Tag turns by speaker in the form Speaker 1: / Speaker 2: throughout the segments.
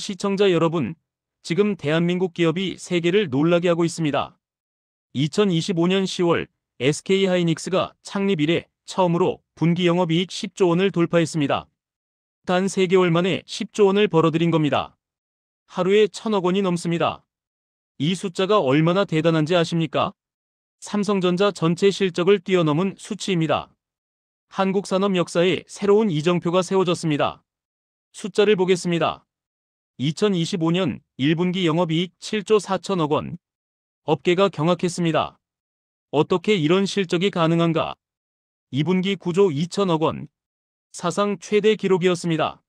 Speaker 1: 시청자 여러분, 지금 대한민국 기업이 세계를 놀라게 하고 있습니다. 2025년 10월 SK하이닉스가 창립 이래 처음으로 분기 영업이익 10조 원을 돌파했습니다. 단 3개월 만에 10조 원을 벌어들인 겁니다. 하루에 1,000억 원이 넘습니다. 이 숫자가 얼마나 대단한지 아십니까? 삼성전자 전체 실적을 뛰어넘은 수치입니다. 한국 산업 역사에 새로운 이정표가 세워졌습니다. 숫자를 보겠습니다. 2025년 1분기 영업이익 7조 4천억 원. 업계가 경악했습니다. 어떻게 이런 실적이 가능한가? 2분기 9조 2천억 원. 사상 최대 기록이었습니다.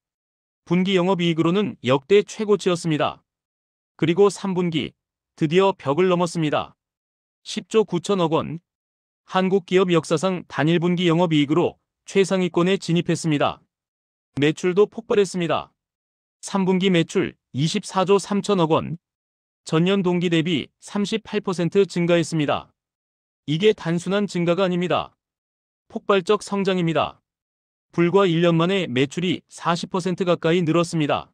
Speaker 1: 분기 영업이익으로는 역대 최고치였습니다. 그리고 3분기 드디어 벽을 넘었습니다. 10조 9천억 원. 한국 기업 역사상 단일 분기 영업이익으로 최상위권에 진입했습니다. 매출도 폭발했습니다. 3분기 매출 24조 3천억 원. 전년 동기 대비 38% 증가했습니다. 이게 단순한 증가가 아닙니다. 폭발적 성장입니다. 불과 1년 만에 매출이 40% 가까이 늘었습니다.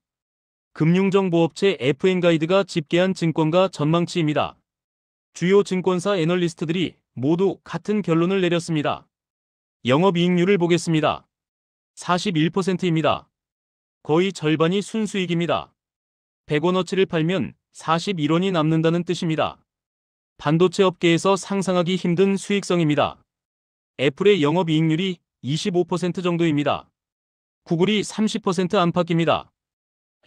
Speaker 1: 금융정보업체 FN가이드가 집계한 증권가 전망치입니다. 주요 증권사 애널리스트들이 모두 같은 결론을 내렸습니다. 영업이익률을 보겠습니다. 41%입니다. 거의 절반이 순수익입니다. 100원어치를 팔면 41원이 남는다는 뜻입니다. 반도체 업계에서 상상하기 힘든 수익성입니다. 애플의 영업이익률이 25% 정도입니다. 구글이 30% 안팎입니다.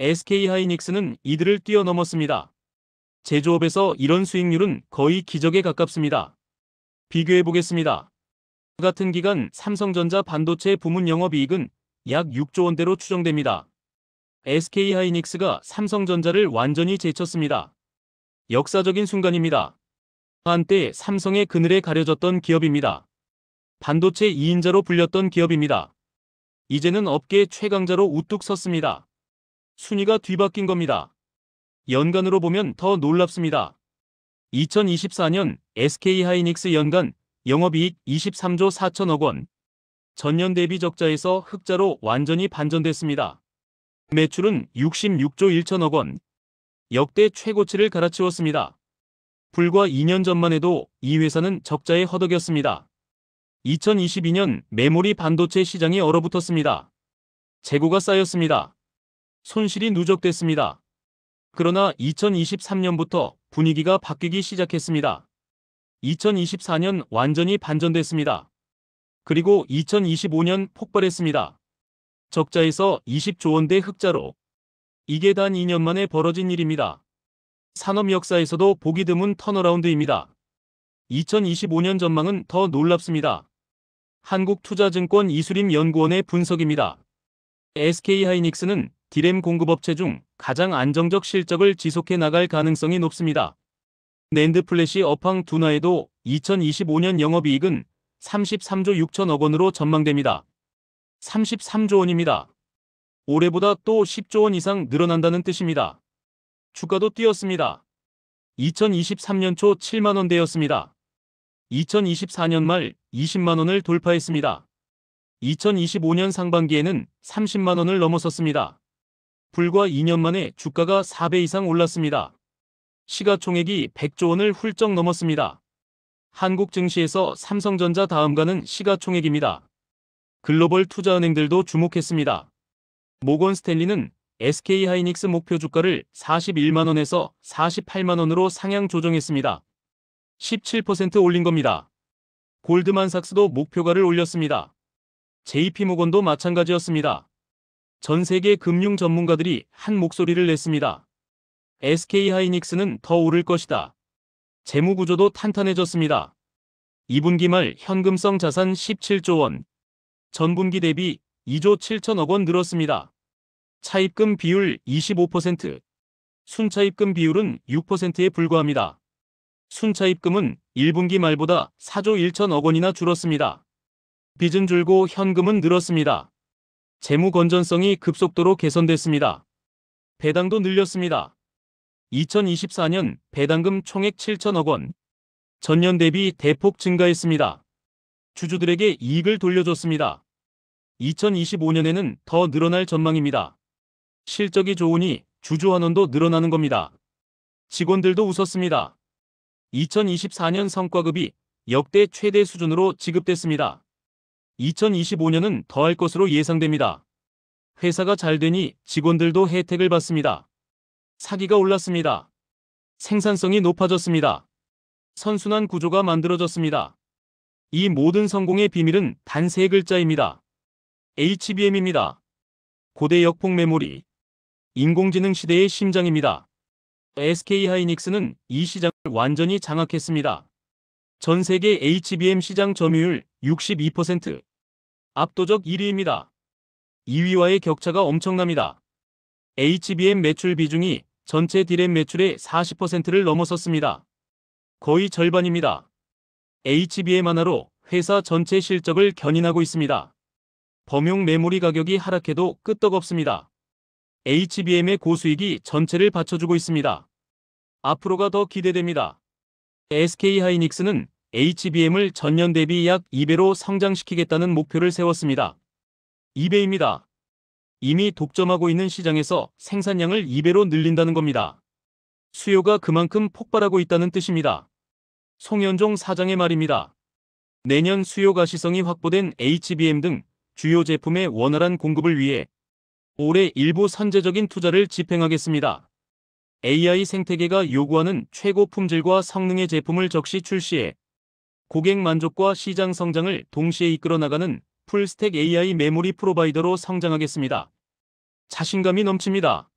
Speaker 1: SK하이닉스는 이들을 뛰어넘었습니다. 제조업에서 이런 수익률은 거의 기적에 가깝습니다. 비교해 보겠습니다. 같은 기간 삼성전자 반도체 부문 영업이익은 약 6조 원대로 추정됩니다. SK하이닉스가 삼성전자를 완전히 제쳤습니다. 역사적인 순간입니다. 한때 삼성의 그늘에 가려졌던 기업입니다. 반도체 2인자로 불렸던 기업입니다. 이제는 업계 최강자로 우뚝 섰습니다. 순위가 뒤바뀐 겁니다. 연간으로 보면 더 놀랍습니다. 2024년 SK하이닉스 연간 영업이익 23조 4천억 원. 전년 대비 적자에서 흑자로 완전히 반전됐습니다. 매출은 66조 1천억 원. 역대 최고치를 갈아치웠습니다. 불과 2년 전만 해도 이 회사는 적자에 허덕였습니다. 2022년 메모리 반도체 시장이 얼어붙었습니다. 재고가 쌓였습니다. 손실이 누적됐습니다. 그러나 2023년부터 분위기가 바뀌기 시작했습니다. 2024년 완전히 반전됐습니다. 그리고 2025년 폭발했습니다. 적자에서 20조 원대 흑자로. 이게 단 2년 만에 벌어진 일입니다. 산업 역사에서도 보기 드문 턴어라운드입니다. 2025년 전망은 더 놀랍습니다. 한국투자증권 이수림연구원의 분석입니다. SK하이닉스는 디램 공급업체 중 가장 안정적 실적을 지속해 나갈 가능성이 높습니다. 낸드 플래시 업황 둔화에도 2025년 영업이익은 33조 6천억 원으로 전망됩니다. 33조 원입니다. 올해보다 또 10조 원 이상 늘어난다는 뜻입니다. 주가도 뛰었습니다. 2023년 초 7만 원대였습니다. 2024년 말 20만 원을 돌파했습니다. 2025년 상반기에는 30만 원을 넘어섰습니다. 불과 2년 만에 주가가 4배 이상 올랐습니다. 시가총액이 100조 원을 훌쩍 넘었습니다. 한국 증시에서 삼성전자 다음가는 시가총액입니다. 글로벌 투자은행들도 주목했습니다. 모건 스탠리는 SK하이닉스 목표 주가를 41만 원에서 48만 원으로 상향 조정했습니다. 17% 올린 겁니다. 골드만삭스도 목표가를 올렸습니다. JP모건도 마찬가지였습니다. 전 세계 금융 전문가들이 한 목소리를 냈습니다. SK하이닉스는 더 오를 것이다. 재무 구조도 탄탄해졌습니다. 2분기 말 현금성 자산 17조 원. 전분기 대비 2조 7천억 원 늘었습니다. 차입금 비율 25%. 순차입금 비율은 6%에 불과합니다. 순차입금은 1분기 말보다 4조 1천억 원이나 줄었습니다. 빚은 줄고 현금은 늘었습니다. 재무 건전성이 급속도로 개선됐습니다. 배당도 늘렸습니다. 2024년 배당금 총액 7천억 원. 전년 대비 대폭 증가했습니다. 주주들에게 이익을 돌려줬습니다. 2025년에는 더 늘어날 전망입니다. 실적이 좋으니 주주환원도 늘어나는 겁니다. 직원들도 웃었습니다. 2024년 성과급이 역대 최대 수준으로 지급됐습니다. 2025년은 더할 것으로 예상됩니다. 회사가 잘 되니 직원들도 혜택을 받습니다. 사기가 올랐습니다. 생산성이 높아졌습니다. 선순환 구조가 만들어졌습니다. 이 모든 성공의 비밀은 단 3글자입니다. HBM입니다. 고대 역폭 메모리. 인공지능 시대의 심장입니다. SK하이닉스는 이 시장을 완전히 장악했습니다. 전 세계 HBM 시장 점유율 62%. 압도적 1위입니다. 2위와의 격차가 엄청납니다. HBM 매출 비중이 전체 D램 매출의 40%를 넘어섰습니다. 거의 절반입니다. HBM 하나로 회사 전체 실적을 견인하고 있습니다. 범용 메모리 가격이 하락해도 끄떡없습니다. HBM의 고수익이 전체를 받쳐주고 있습니다. 앞으로가 더 기대됩니다. SK하이닉스는 HBM을 전년 대비 약 2배로 성장시키겠다는 목표를 세웠습니다. 2배입니다. 이미 독점하고 있는 시장에서 생산량을 2배로 늘린다는 겁니다. 수요가 그만큼 폭발하고 있다는 뜻입니다. 송현종 사장의 말입니다. 내년 수요 가시성이 확보된 HBM 등 주요 제품의 원활한 공급을 위해 올해 일부 선제적인 투자를 집행하겠습니다. AI 생태계가 요구하는 최고 품질과 성능의 제품을 적시 출시해 고객 만족과 시장 성장을 동시에 이끌어 나가는 풀스택 AI 메모리 프로바이더로 성장하겠습니다. 자신감이 넘칩니다.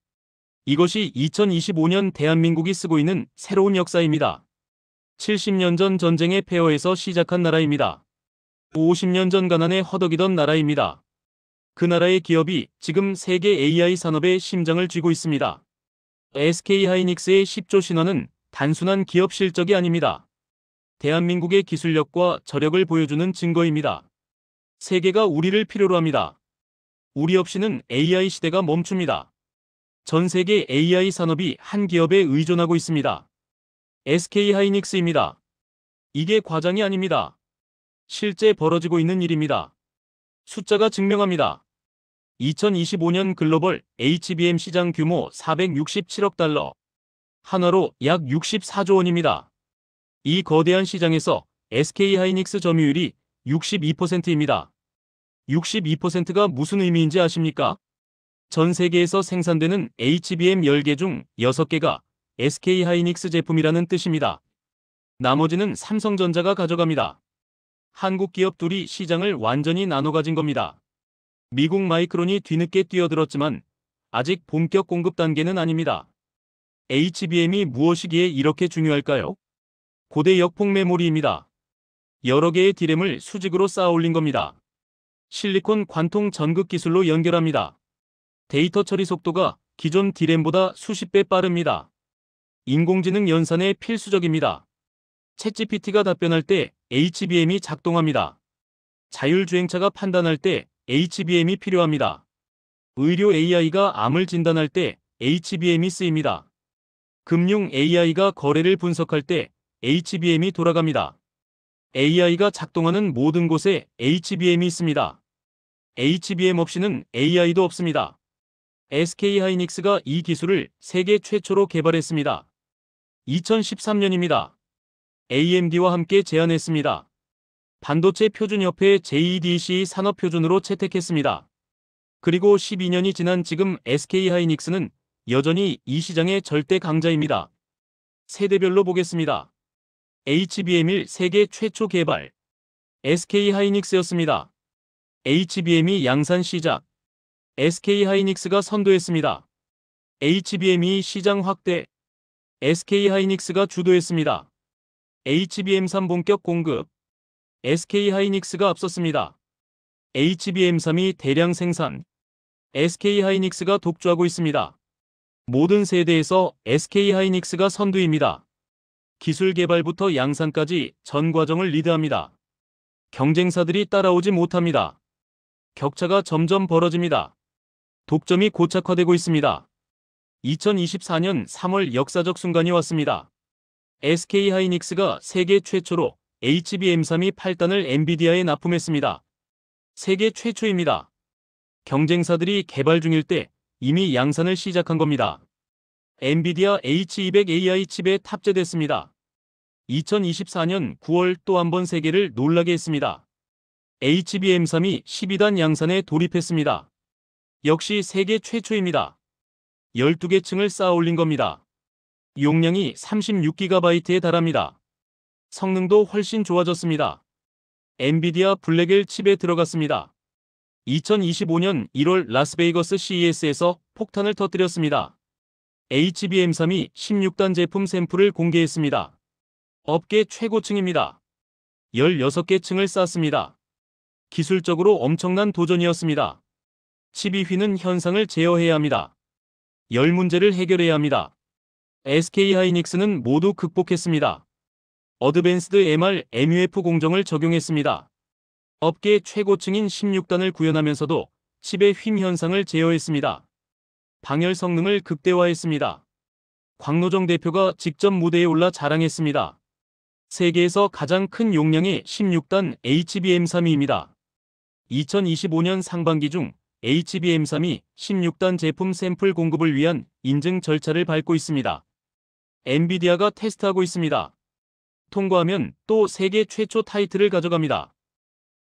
Speaker 1: 이것이 2025년 대한민국이 쓰고 있는 새로운 역사입니다. 70년 전 전쟁의 폐허에서 시작한 나라입니다. 50년 전 가난에 허덕이던 나라입니다. 그 나라의 기업이 지금 세계 AI 산업의 심장을 쥐고 있습니다. SK하이닉스의 10조 신화는 단순한 기업 실적이 아닙니다. 대한민국의 기술력과 저력을 보여주는 증거입니다. 세계가 우리를 필요로 합니다. 우리 없이는 AI 시대가 멈춥니다. 전 세계 AI 산업이 한 기업에 의존하고 있습니다. SK하이닉스입니다. 이게 과장이 아닙니다. 실제 벌어지고 있는 일입니다. 숫자가 증명합니다. 2025년 글로벌 HBM 시장 규모 467억 달러, 한화로 약 64조 원입니다. 이 거대한 시장에서 SK하이닉스 점유율이 62%입니다. 62%가 무슨 의미인지 아십니까? 전 세계에서 생산되는 HBM 10개 중 6개가 SK하이닉스 제품이라는 뜻입니다. 나머지는 삼성전자가 가져갑니다. 한국 기업 둘이 시장을 완전히 나눠 가진 겁니다. 미국 마이크론이 뒤늦게 뛰어들었지만 아직 본격 공급 단계는 아닙니다. HBM이 무엇이기에 이렇게 중요할까요? 고대 역폭 메모리입니다. 여러 개의 D램을 수직으로 쌓아 올린 겁니다. 실리콘 관통 전극 기술로 연결합니다. 데이터 처리 속도가 기존 D램보다 수십 배 빠릅니다. 인공지능 연산에 필수적입니다. 챗GPT가 답변할 때 HBM이 작동합니다. 자율주행차가 판단할 때 HBM이 필요합니다. 의료 AI가 암을 진단할 때 HBM이 쓰입니다. 금융 AI가 거래를 분석할 때 HBM이 돌아갑니다. AI가 작동하는 모든 곳에 HBM이 있습니다. HBM 없이는 AI도 없습니다. SK하이닉스가 이 기술을 세계 최초로 개발했습니다. 2013년입니다. AMD와 함께 제안했습니다. 반도체 표준협회 JEDC 산업표준으로 채택했습니다. 그리고 12년이 지난 지금 SK하이닉스는 여전히 이 시장의 절대 강자입니다. 세대별로 보겠습니다. HBM1 세계 최초 개발 SK하이닉스였습니다. HBM2 양산 시작 SK하이닉스가 선도했습니다. HBM2 시장 확대 SK하이닉스가 주도했습니다. HBM3 본격 공급 SK하이닉스가 앞섰습니다. HBM3이 대량 생산 SK하이닉스가 독주하고 있습니다. 모든 세대에서 SK하이닉스가 선두입니다. 기술 개발부터 양산까지 전 과정을 리드합니다. 경쟁사들이 따라오지 못합니다. 격차가 점점 벌어집니다. 독점이 고착화되고 있습니다. 2024년 3월 역사적 순간이 왔습니다. SK하이닉스가 세계 최초로 HBM3이 8단을 엔비디아에 납품했습니다. 세계 최초입니다. 경쟁사들이 개발 중일 때 이미 양산을 시작한 겁니다. 엔비디아 H200AI 칩에 탑재됐습니다. 2024년 9월 또 한 번 세계를 놀라게 했습니다. HBM3이 12단 양산에 돌입했습니다. 역시 세계 최초입니다. 12개 층을 쌓아 올린 겁니다. 용량이 36GB에 달합니다. 성능도 훨씬 좋아졌습니다. 엔비디아 블랙엘 칩에 들어갔습니다. 2025년 1월 라스베이거스 CES에서 폭탄을 터뜨렸습니다. HBM3이 16단 제품 샘플을 공개했습니다. 업계 최고층입니다. 16개 층을 쌓았습니다. 기술적으로 엄청난 도전이었습니다. 칩이 휘는 현상을 제어해야 합니다. 열 문제를 해결해야 합니다. SK하이닉스는 모두 극복했습니다. 어드밴스드 MR, MUF 공정을 적용했습니다. 업계 최고층인 16단을 구현하면서도 칩의 휨 현상을 제어했습니다. 방열 성능을 극대화했습니다. 광노정 대표가 직접 무대에 올라 자랑했습니다. 세계에서 가장 큰 용량의 16단 HBM3입니다. 2025년 상반기 중 HBM3이 16단 제품 샘플 공급을 위한 인증 절차를 밟고 있습니다. 엔비디아가 테스트하고 있습니다. 통과하면 또 세계 최초 타이틀을 가져갑니다.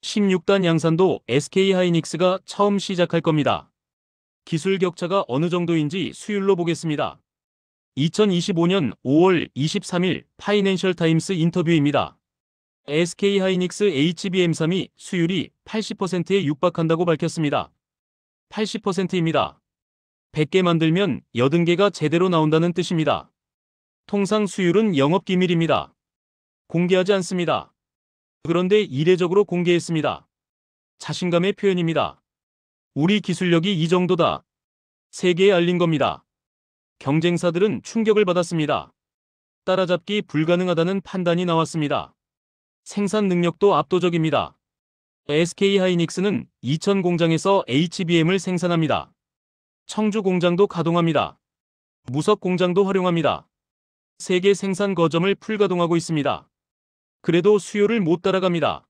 Speaker 1: 16단 양산도 SK하이닉스가 처음 시작할 겁니다. 기술 격차가 어느 정도인지 수율로 보겠습니다. 2025년 5월 23일 파이낸셜 타임스 인터뷰입니다. SK하이닉스 HBM3이 수율이 80%에 육박한다고 밝혔습니다. 80%입니다. 100개 만들면 80개가 제대로 나온다는 뜻입니다. 통상 수율은 영업기밀입니다. 공개하지 않습니다. 그런데 이례적으로 공개했습니다. 자신감의 표현입니다. 우리 기술력이 이 정도다. 세계에 알린 겁니다. 경쟁사들은 충격을 받았습니다. 따라잡기 불가능하다는 판단이 나왔습니다. 생산 능력도 압도적입니다. SK하이닉스는 이천 공장에서 HBM을 생산합니다. 청주 공장도 가동합니다. 무석 공장도 활용합니다. 세계 생산 거점을 풀가동하고 있습니다. 그래도 수요를 못 따라갑니다.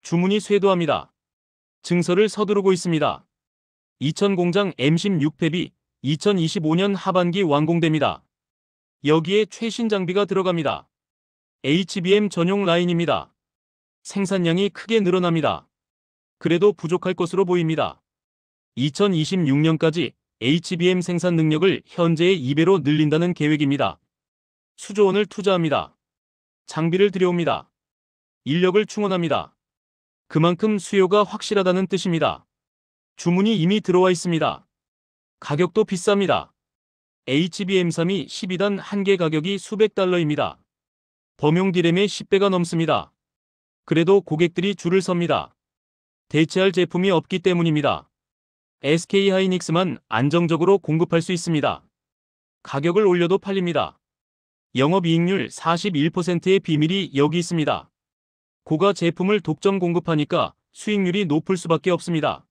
Speaker 1: 주문이 쇄도합니다. 증서를 서두르고 있습니다. 이천 공장 M16 팹이 2025년 하반기 완공됩니다. 여기에 최신 장비가 들어갑니다. HBM 전용 라인입니다. 생산량이 크게 늘어납니다. 그래도 부족할 것으로 보입니다. 2026년까지 HBM 생산 능력을 현재의 2배로 늘린다는 계획입니다. 수조 원을 투자합니다. 장비를 들여옵니다. 인력을 충원합니다. 그만큼 수요가 확실하다는 뜻입니다. 주문이 이미 들어와 있습니다. 가격도 비쌉니다. HBM3이 12단 한 개 가격이 수백 달러입니다. 범용 디램의 10배가 넘습니다. 그래도 고객들이 줄을 섭니다. 대체할 제품이 없기 때문입니다. SK하이닉스만 안정적으로 공급할 수 있습니다. 가격을 올려도 팔립니다. 영업이익률 41%의 비밀이 여기 있습니다. 고가 제품을 독점 공급하니까 수익률이 높을 수밖에 없습니다.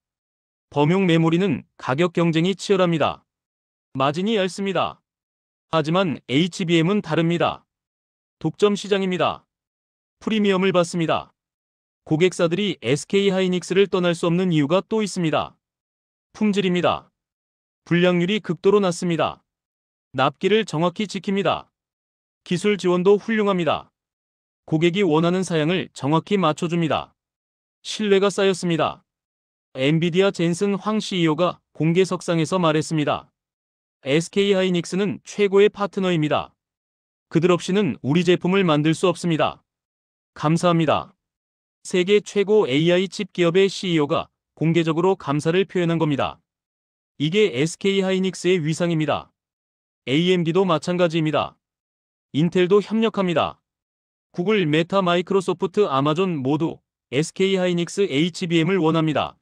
Speaker 1: 범용 메모리는 가격 경쟁이 치열합니다. 마진이 얇습니다. 하지만 HBM은 다릅니다. 독점 시장입니다. 프리미엄을 받습니다. 고객사들이 SK하이닉스를 떠날 수 없는 이유가 또 있습니다. 품질입니다. 불량률이 극도로 낮습니다. 납기를 정확히 지킵니다. 기술 지원도 훌륭합니다. 고객이 원하는 사양을 정확히 맞춰줍니다. 신뢰가 쌓였습니다. 엔비디아 젠슨 황 CEO가 공개석상에서 말했습니다. SK하이닉스는 최고의 파트너입니다. 그들 없이는 우리 제품을 만들 수 없습니다. 감사합니다. 세계 최고 AI 칩 기업의 CEO가 공개적으로 감사를 표현한 겁니다. 이게 SK하이닉스의 위상입니다. AMD도 마찬가지입니다. 인텔도 협력합니다. 구글, 메타, 마이크로소프트, 아마존 모두 SK하이닉스 HBM을 원합니다.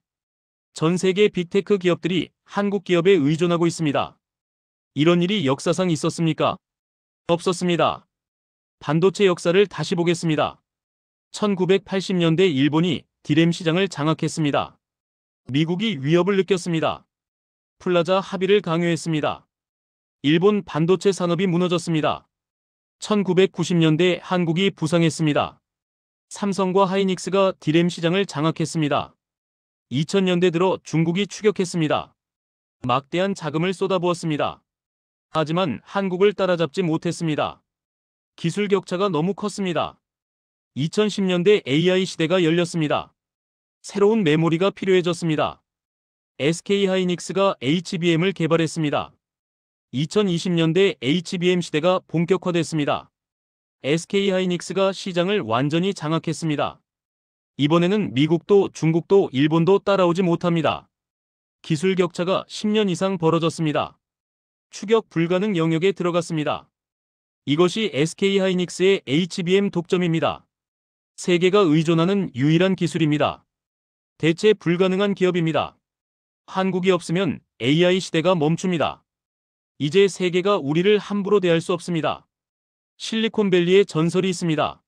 Speaker 1: 전 세계 빅테크 기업들이 한국 기업에 의존하고 있습니다. 이런 일이 역사상 있었습니까? 없었습니다. 반도체 역사를 다시 보겠습니다. 1980년대 일본이 디램 시장을 장악했습니다. 미국이 위협을 느꼈습니다. 플라자 합의를 강요했습니다. 일본 반도체 산업이 무너졌습니다. 1990년대 한국이 부상했습니다. 삼성과 하이닉스가 디램 시장을 장악했습니다. 2000년대 들어 중국이 추격했습니다. 막대한 자금을 쏟아부었습니다. 하지만 한국을 따라잡지 못했습니다. 기술 격차가 너무 컸습니다. 2010년대 AI 시대가 열렸습니다. 새로운 메모리가 필요해졌습니다. SK하이닉스가 HBM을 개발했습니다. 2020년대 HBM 시대가 본격화됐습니다. SK하이닉스가 시장을 완전히 장악했습니다. 이번에는 미국도 중국도 일본도 따라오지 못합니다. 기술 격차가 10년 이상 벌어졌습니다. 추격 불가능 영역에 들어갔습니다. 이것이 SK하이닉스의 HBM 독점입니다. 세계가 의존하는 유일한 기술입니다. 대체 불가능한 기업입니다. 한국이 없으면 AI 시대가 멈춥니다. 이제 세계가 우리를 함부로 대할 수 없습니다. 실리콘밸리에 전설이 있습니다.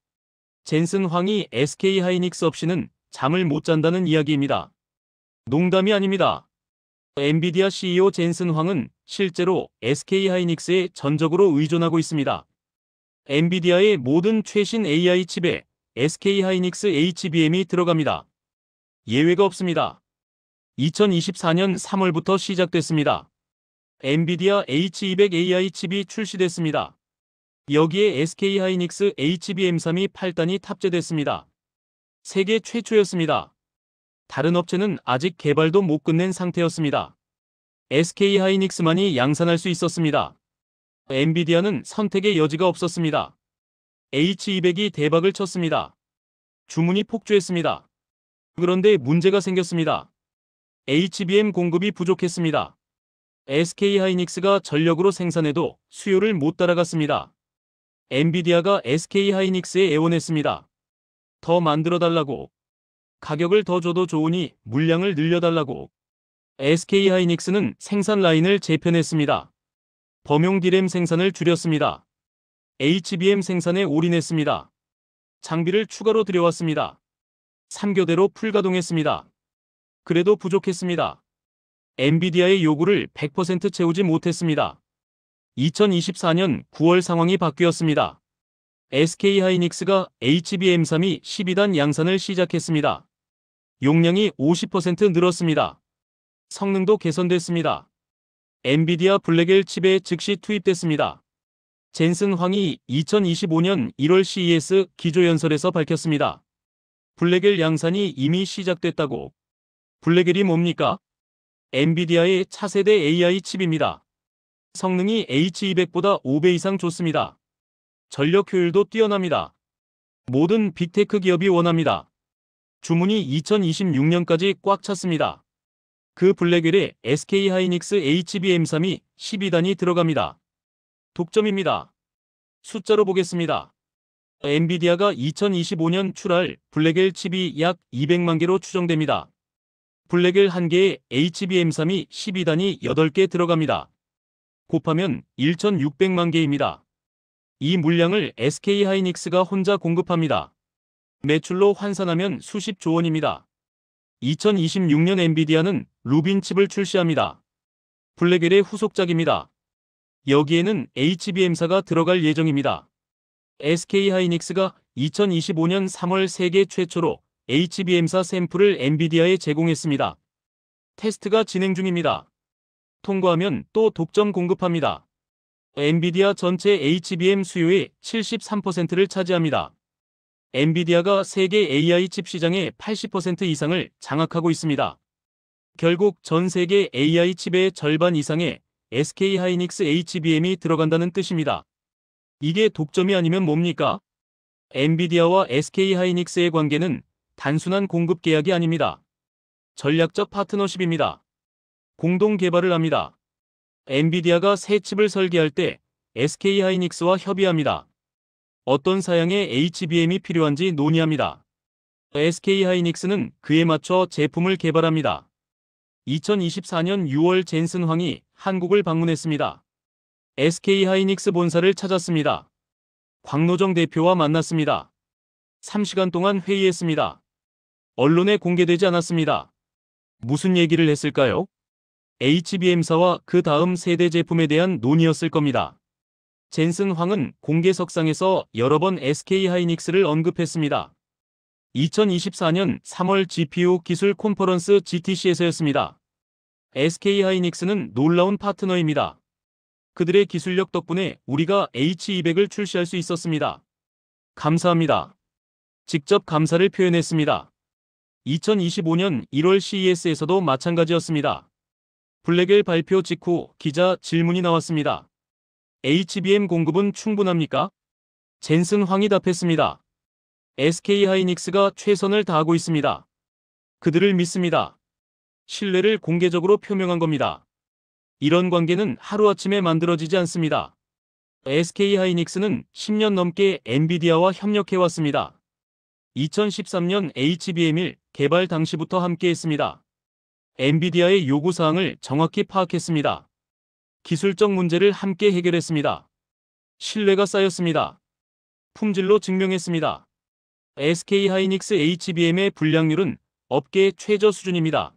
Speaker 1: 젠슨 황이 SK하이닉스 없이는 잠을 못 잔다는 이야기입니다. 농담이 아닙니다. 엔비디아 CEO 젠슨 황은 실제로 SK하이닉스에 전적으로 의존하고 있습니다. 엔비디아의 모든 최신 AI 칩에 SK하이닉스 HBM이 들어갑니다. 예외가 없습니다. 2024년 3월부터 시작됐습니다. 엔비디아 H200AI 칩이 출시됐습니다. 여기에 SK하이닉스 HBM3이 8단이 탑재됐습니다. 세계 최초였습니다. 다른 업체는 아직 개발도 못 끝낸 상태였습니다. SK하이닉스만이 양산할 수 있었습니다. 엔비디아는 선택의 여지가 없었습니다. H200이 대박을 쳤습니다. 주문이 폭주했습니다. 그런데 문제가 생겼습니다. HBM 공급이 부족했습니다. SK하이닉스가 전력으로 생산해도 수요를 못 따라갔습니다. 엔비디아가 SK하이닉스에 애원했습니다. 더 만들어달라고. 가격을 더 줘도 좋으니 물량을 늘려달라고. SK하이닉스는 생산 라인을 재편했습니다. 범용 D램 생산을 줄였습니다. HBM 생산에 올인했습니다. 장비를 추가로 들여왔습니다. 3교대로 풀가동했습니다. 그래도 부족했습니다. 엔비디아의 요구를 100% 채우지 못했습니다. 2024년 9월 상황이 바뀌었습니다. SK하이닉스가 HBM3이 12단 양산을 시작했습니다. 용량이 50% 늘었습니다. 성능도 개선됐습니다. 엔비디아 블랙엘 칩에 즉시 투입됐습니다. 젠슨 황이 2025년 1월 CES 기조연설에서 밝혔습니다. 블랙엘 양산이 이미 시작됐다고. 블랙엘이 뭡니까? 엔비디아의 차세대 AI 칩입니다. 성능이 H200보다 5배 이상 좋습니다. 전력 효율도 뛰어납니다. 모든 빅테크 기업이 원합니다. 주문이 2026년까지 꽉 찼습니다. 그 블랙웰에 SK하이닉스 HBM3이 12단이 들어갑니다. 독점입니다. 숫자로 보겠습니다. 엔비디아가 2025년 출할 블랙웰 칩이 약 200만 개로 추정됩니다. 블랙웰 1개에 HBM3이 12단이 8개 들어갑니다. 곱하면 1,600만 개입니다. 이 물량을 SK하이닉스가 혼자 공급합니다. 매출로 환산하면 수십조 원입니다. 2026년 엔비디아는 루빈 칩을 출시합니다. 블랙웰의 후속작입니다. 여기에는 HBM4가 들어갈 예정입니다. SK하이닉스가 2025년 3월 세계 최초로 HBM4 샘플을 엔비디아에 제공했습니다. 테스트가 진행 중입니다. 통과하면 또 독점 공급합니다. 엔비디아 전체 HBM 수요의 73%를 차지합니다. 엔비디아가 세계 AI 칩 시장의 80% 이상을 장악하고 있습니다. 결국 전 세계 AI 칩의 절반 이상에 SK하이닉스 HBM이 들어간다는 뜻입니다. 이게 독점이 아니면 뭡니까? 엔비디아와 SK하이닉스의 관계는 단순한 공급 계약이 아닙니다. 전략적 파트너십입니다. 공동 개발을 합니다. 엔비디아가 새 칩을 설계할 때 SK하이닉스와 협의합니다. 어떤 사양의 HBM이 필요한지 논의합니다. SK하이닉스는 그에 맞춰 제품을 개발합니다. 2024년 6월 젠슨 황이 한국을 방문했습니다. SK하이닉스 본사를 찾았습니다. 광노정 대표와 만났습니다. 3시간 동안 회의했습니다. 언론에 공개되지 않았습니다. 무슨 얘기를 했을까요? HBM4와 그 다음 세대 제품에 대한 논의였을 겁니다. 젠슨 황은 공개석상에서 여러 번 SK하이닉스를 언급했습니다. 2024년 3월 GPU 기술 콘퍼런스 GTC에서였습니다. SK하이닉스는 놀라운 파트너입니다. 그들의 기술력 덕분에 우리가 H200을 출시할 수 있었습니다. 감사합니다. 직접 감사를 표현했습니다. 2025년 1월 CES에서도 마찬가지였습니다. 블랙엘 발표 직후 기자 질문이 나왔습니다. HBM 공급은 충분합니까? 젠슨 황이 답했습니다. SK하이닉스가 최선을 다하고 있습니다. 그들을 믿습니다. 신뢰를 공개적으로 표명한 겁니다. 이런 관계는 하루아침에 만들어지지 않습니다. SK하이닉스는 10년 넘게 엔비디아와 협력해왔습니다. 2013년 HBM1 개발 당시부터 함께했습니다. 엔비디아의 요구사항을 정확히 파악했습니다. 기술적 문제를 함께 해결했습니다. 신뢰가 쌓였습니다. 품질로 증명했습니다. SK하이닉스 HBM의 불량률은 업계 최저 수준입니다.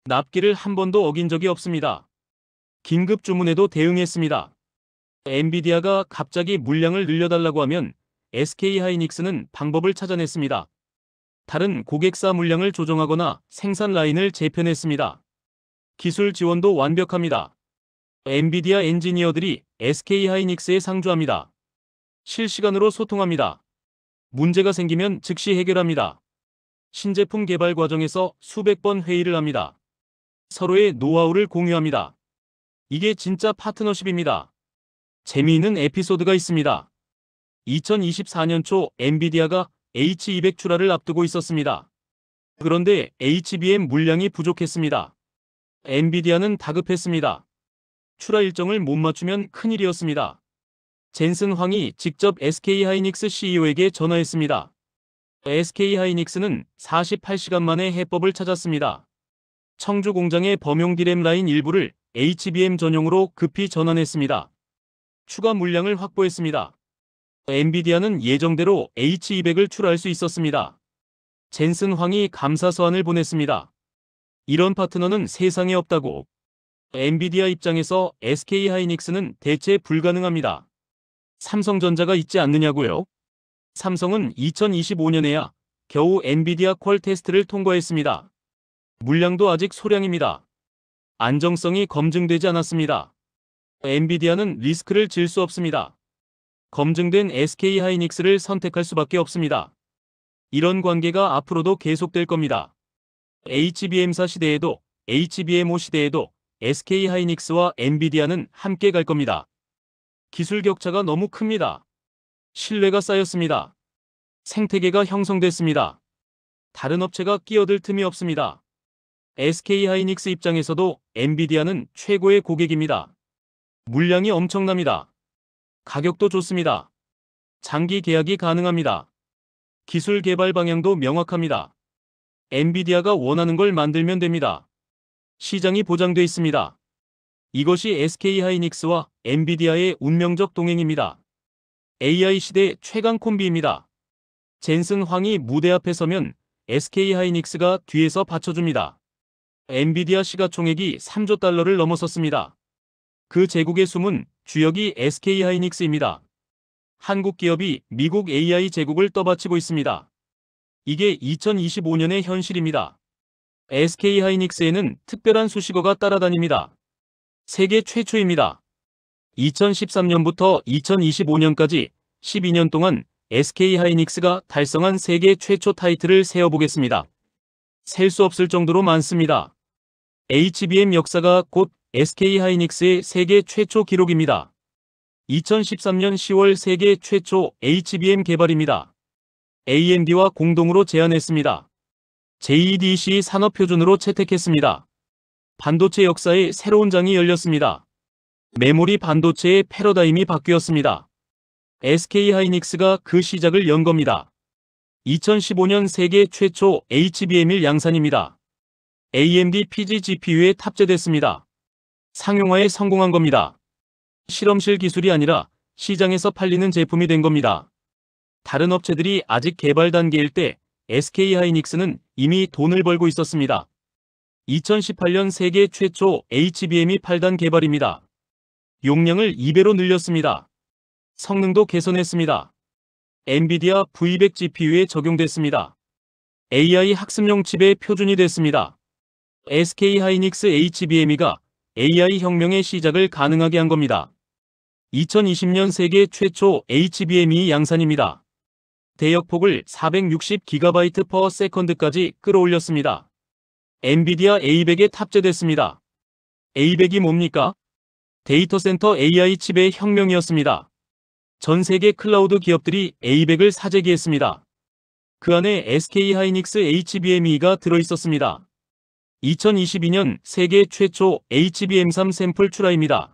Speaker 1: 납기를 한 번도 어긴 적이 없습니다. 긴급 주문에도 대응했습니다. 엔비디아가 갑자기 물량을 늘려달라고 하면 SK하이닉스는 방법을 찾아냈습니다. 다른 고객사 물량을 조정하거나 생산 라인을 재편했습니다. 기술 지원도 완벽합니다. 엔비디아 엔지니어들이 SK하이닉스에 상주합니다. 실시간으로 소통합니다. 문제가 생기면 즉시 해결합니다. 신제품 개발 과정에서 수백 번 회의를 합니다. 서로의 노하우를 공유합니다. 이게 진짜 파트너십입니다. 재미있는 에피소드가 있습니다. 2024년 초 엔비디아가 H200 출하를 앞두고 있었습니다. 그런데 HBM 물량이 부족했습니다. 엔비디아는 다급했습니다. 출하 일정을 못 맞추면 큰일이었습니다. 젠슨 황이 직접 SK하이닉스 CEO에게 전화했습니다. SK하이닉스는 48시간 만에 해법을 찾았습니다. 청주 공장의 범용 D램 라인 일부를 HBM 전용으로 급히 전환했습니다. 추가 물량을 확보했습니다. 엔비디아는 예정대로 H200을 출하할 수 있었습니다. 젠슨 황이 감사 서한을 보냈습니다. 이런 파트너는 세상에 없다고. 엔비디아 입장에서 SK하이닉스는 대체 불가능합니다. 삼성전자가 있지 않느냐고요? 삼성은 2025년에야 겨우 엔비디아 퀄 테스트를 통과했습니다. 물량도 아직 소량입니다. 안정성이 검증되지 않았습니다. 엔비디아는 리스크를 질 수 없습니다. 검증된 SK하이닉스를 선택할 수밖에 없습니다. 이런 관계가 앞으로도 계속될 겁니다. HBM4 시대에도 HBM5 시대에도 SK하이닉스와 엔비디아는 함께 갈 겁니다. 기술 격차가 너무 큽니다. 신뢰가 쌓였습니다. 생태계가 형성됐습니다. 다른 업체가 끼어들 틈이 없습니다. SK하이닉스 입장에서도 엔비디아는 최고의 고객입니다. 물량이 엄청납니다. 가격도 좋습니다. 장기 계약이 가능합니다. 기술 개발 방향도 명확합니다. 엔비디아가 원하는 걸 만들면 됩니다. 시장이 보장돼 있습니다. 이것이 SK하이닉스와 엔비디아의 운명적 동행입니다. AI 시대 최강 콤비입니다. 젠슨 황이 무대 앞에 서면 SK하이닉스가 뒤에서 받쳐줍니다. 엔비디아 시가총액이 3조 달러를 넘어섰습니다. 그 제국의 숨은 주역이 SK하이닉스입니다. 한국 기업이 미국 AI 제국을 떠받치고 있습니다. 이게 2025년의 현실입니다. SK하이닉스에는 특별한 수식어가 따라다닙니다. 세계 최초입니다. 2013년부터 2025년까지 12년 동안 SK하이닉스가 달성한 세계 최초 타이틀을 세어보겠습니다. 셀 수 없을 정도로 많습니다. HBM 역사가 곧 SK하이닉스의 세계 최초 기록입니다. 2013년 10월 세계 최초 HBM 개발입니다. AMD와 공동으로 제안했습니다. JEDC 산업표준으로 채택했습니다. 반도체 역사의 새로운 장이 열렸습니다. 메모리 반도체의 패러다임이 바뀌었습니다. SK하이닉스가 그 시작을 연 겁니다. 2015년 세계 최초 HBM1 양산입니다. AMD PG GPU에 탑재됐습니다. 상용화에 성공한 겁니다. 실험실 기술이 아니라 시장에서 팔리는 제품이 된 겁니다. 다른 업체들이 아직 개발 단계일 때 SK하이닉스는 이미 돈을 벌고 있었습니다. 2018년 세계 최초 HBM이 8단 개발입니다. 용량을 2배로 늘렸습니다. 성능도 개선했습니다. 엔비디아 V100 GPU에 적용됐습니다. AI 학습용 칩의 표준이 됐습니다. SK하이닉스 HBME가 AI 혁명의 시작을 가능하게 한 겁니다. 2020년 세계 최초 HBME 양산입니다. 대역폭을 460GB/s까지 끌어올렸습니다. 엔비디아 A100에 탑재됐습니다. A100이 뭡니까? 데이터센터 AI 칩의 혁명이었습니다. 전 세계 클라우드 기업들이 A100을 사재기했습니다. 그 안에 SK하이닉스 HBME가 들어있었습니다. 2022년 세계 최초 HBM3 샘플 출하입니다.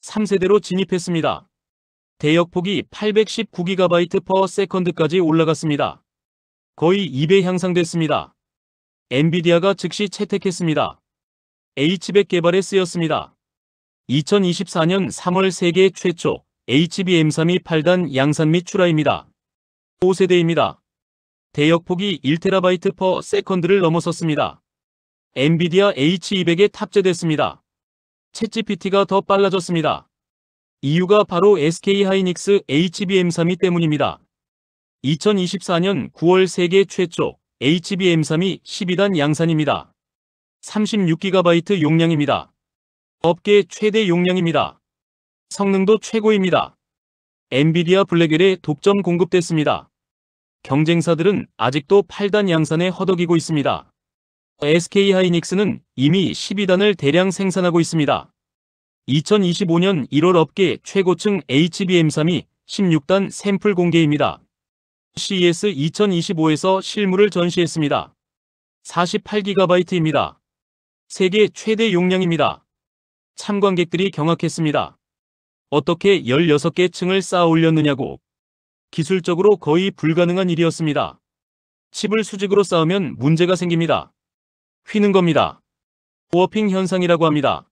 Speaker 1: 3세대로 진입했습니다. 대역폭이 819GB/s까지 올라갔습니다. 거의 2배 향상됐습니다. 엔비디아가 즉시 채택했습니다. H100 개발에 쓰였습니다. 2024년 3월 세계 최초 HBM3이 8단 양산 및 출하입니다. 5세대입니다. 대역폭이 1TB/s를 넘어섰습니다. 엔비디아 H200에 탑재됐습니다. 챗GPT가 더 빨라졌습니다. 이유가 바로 SK하이닉스 HBM3이 때문입니다. 2024년 9월 세계 최초 HBM3이 12단 양산입니다. 36GB 용량입니다. 업계 최대 용량입니다. 성능도 최고입니다. 엔비디아 블랙웰에 독점 공급됐습니다. 경쟁사들은 아직도 8단 양산에 허덕이고 있습니다. SK하이닉스는 이미 12단을 대량 생산하고 있습니다. 2025년 1월 업계 최고층 HBM3이 16단 샘플 공개입니다. CES 2025에서 실물을 전시했습니다. 48GB입니다. 세계 최대 용량입니다. 참관객들이 경악했습니다. 어떻게 16개 층을 쌓아 올렸느냐고. 기술적으로 거의 불가능한 일이었습니다. 칩을 수직으로 쌓으면 문제가 생깁니다. 휘는 겁니다. 워핑 현상이라고 합니다.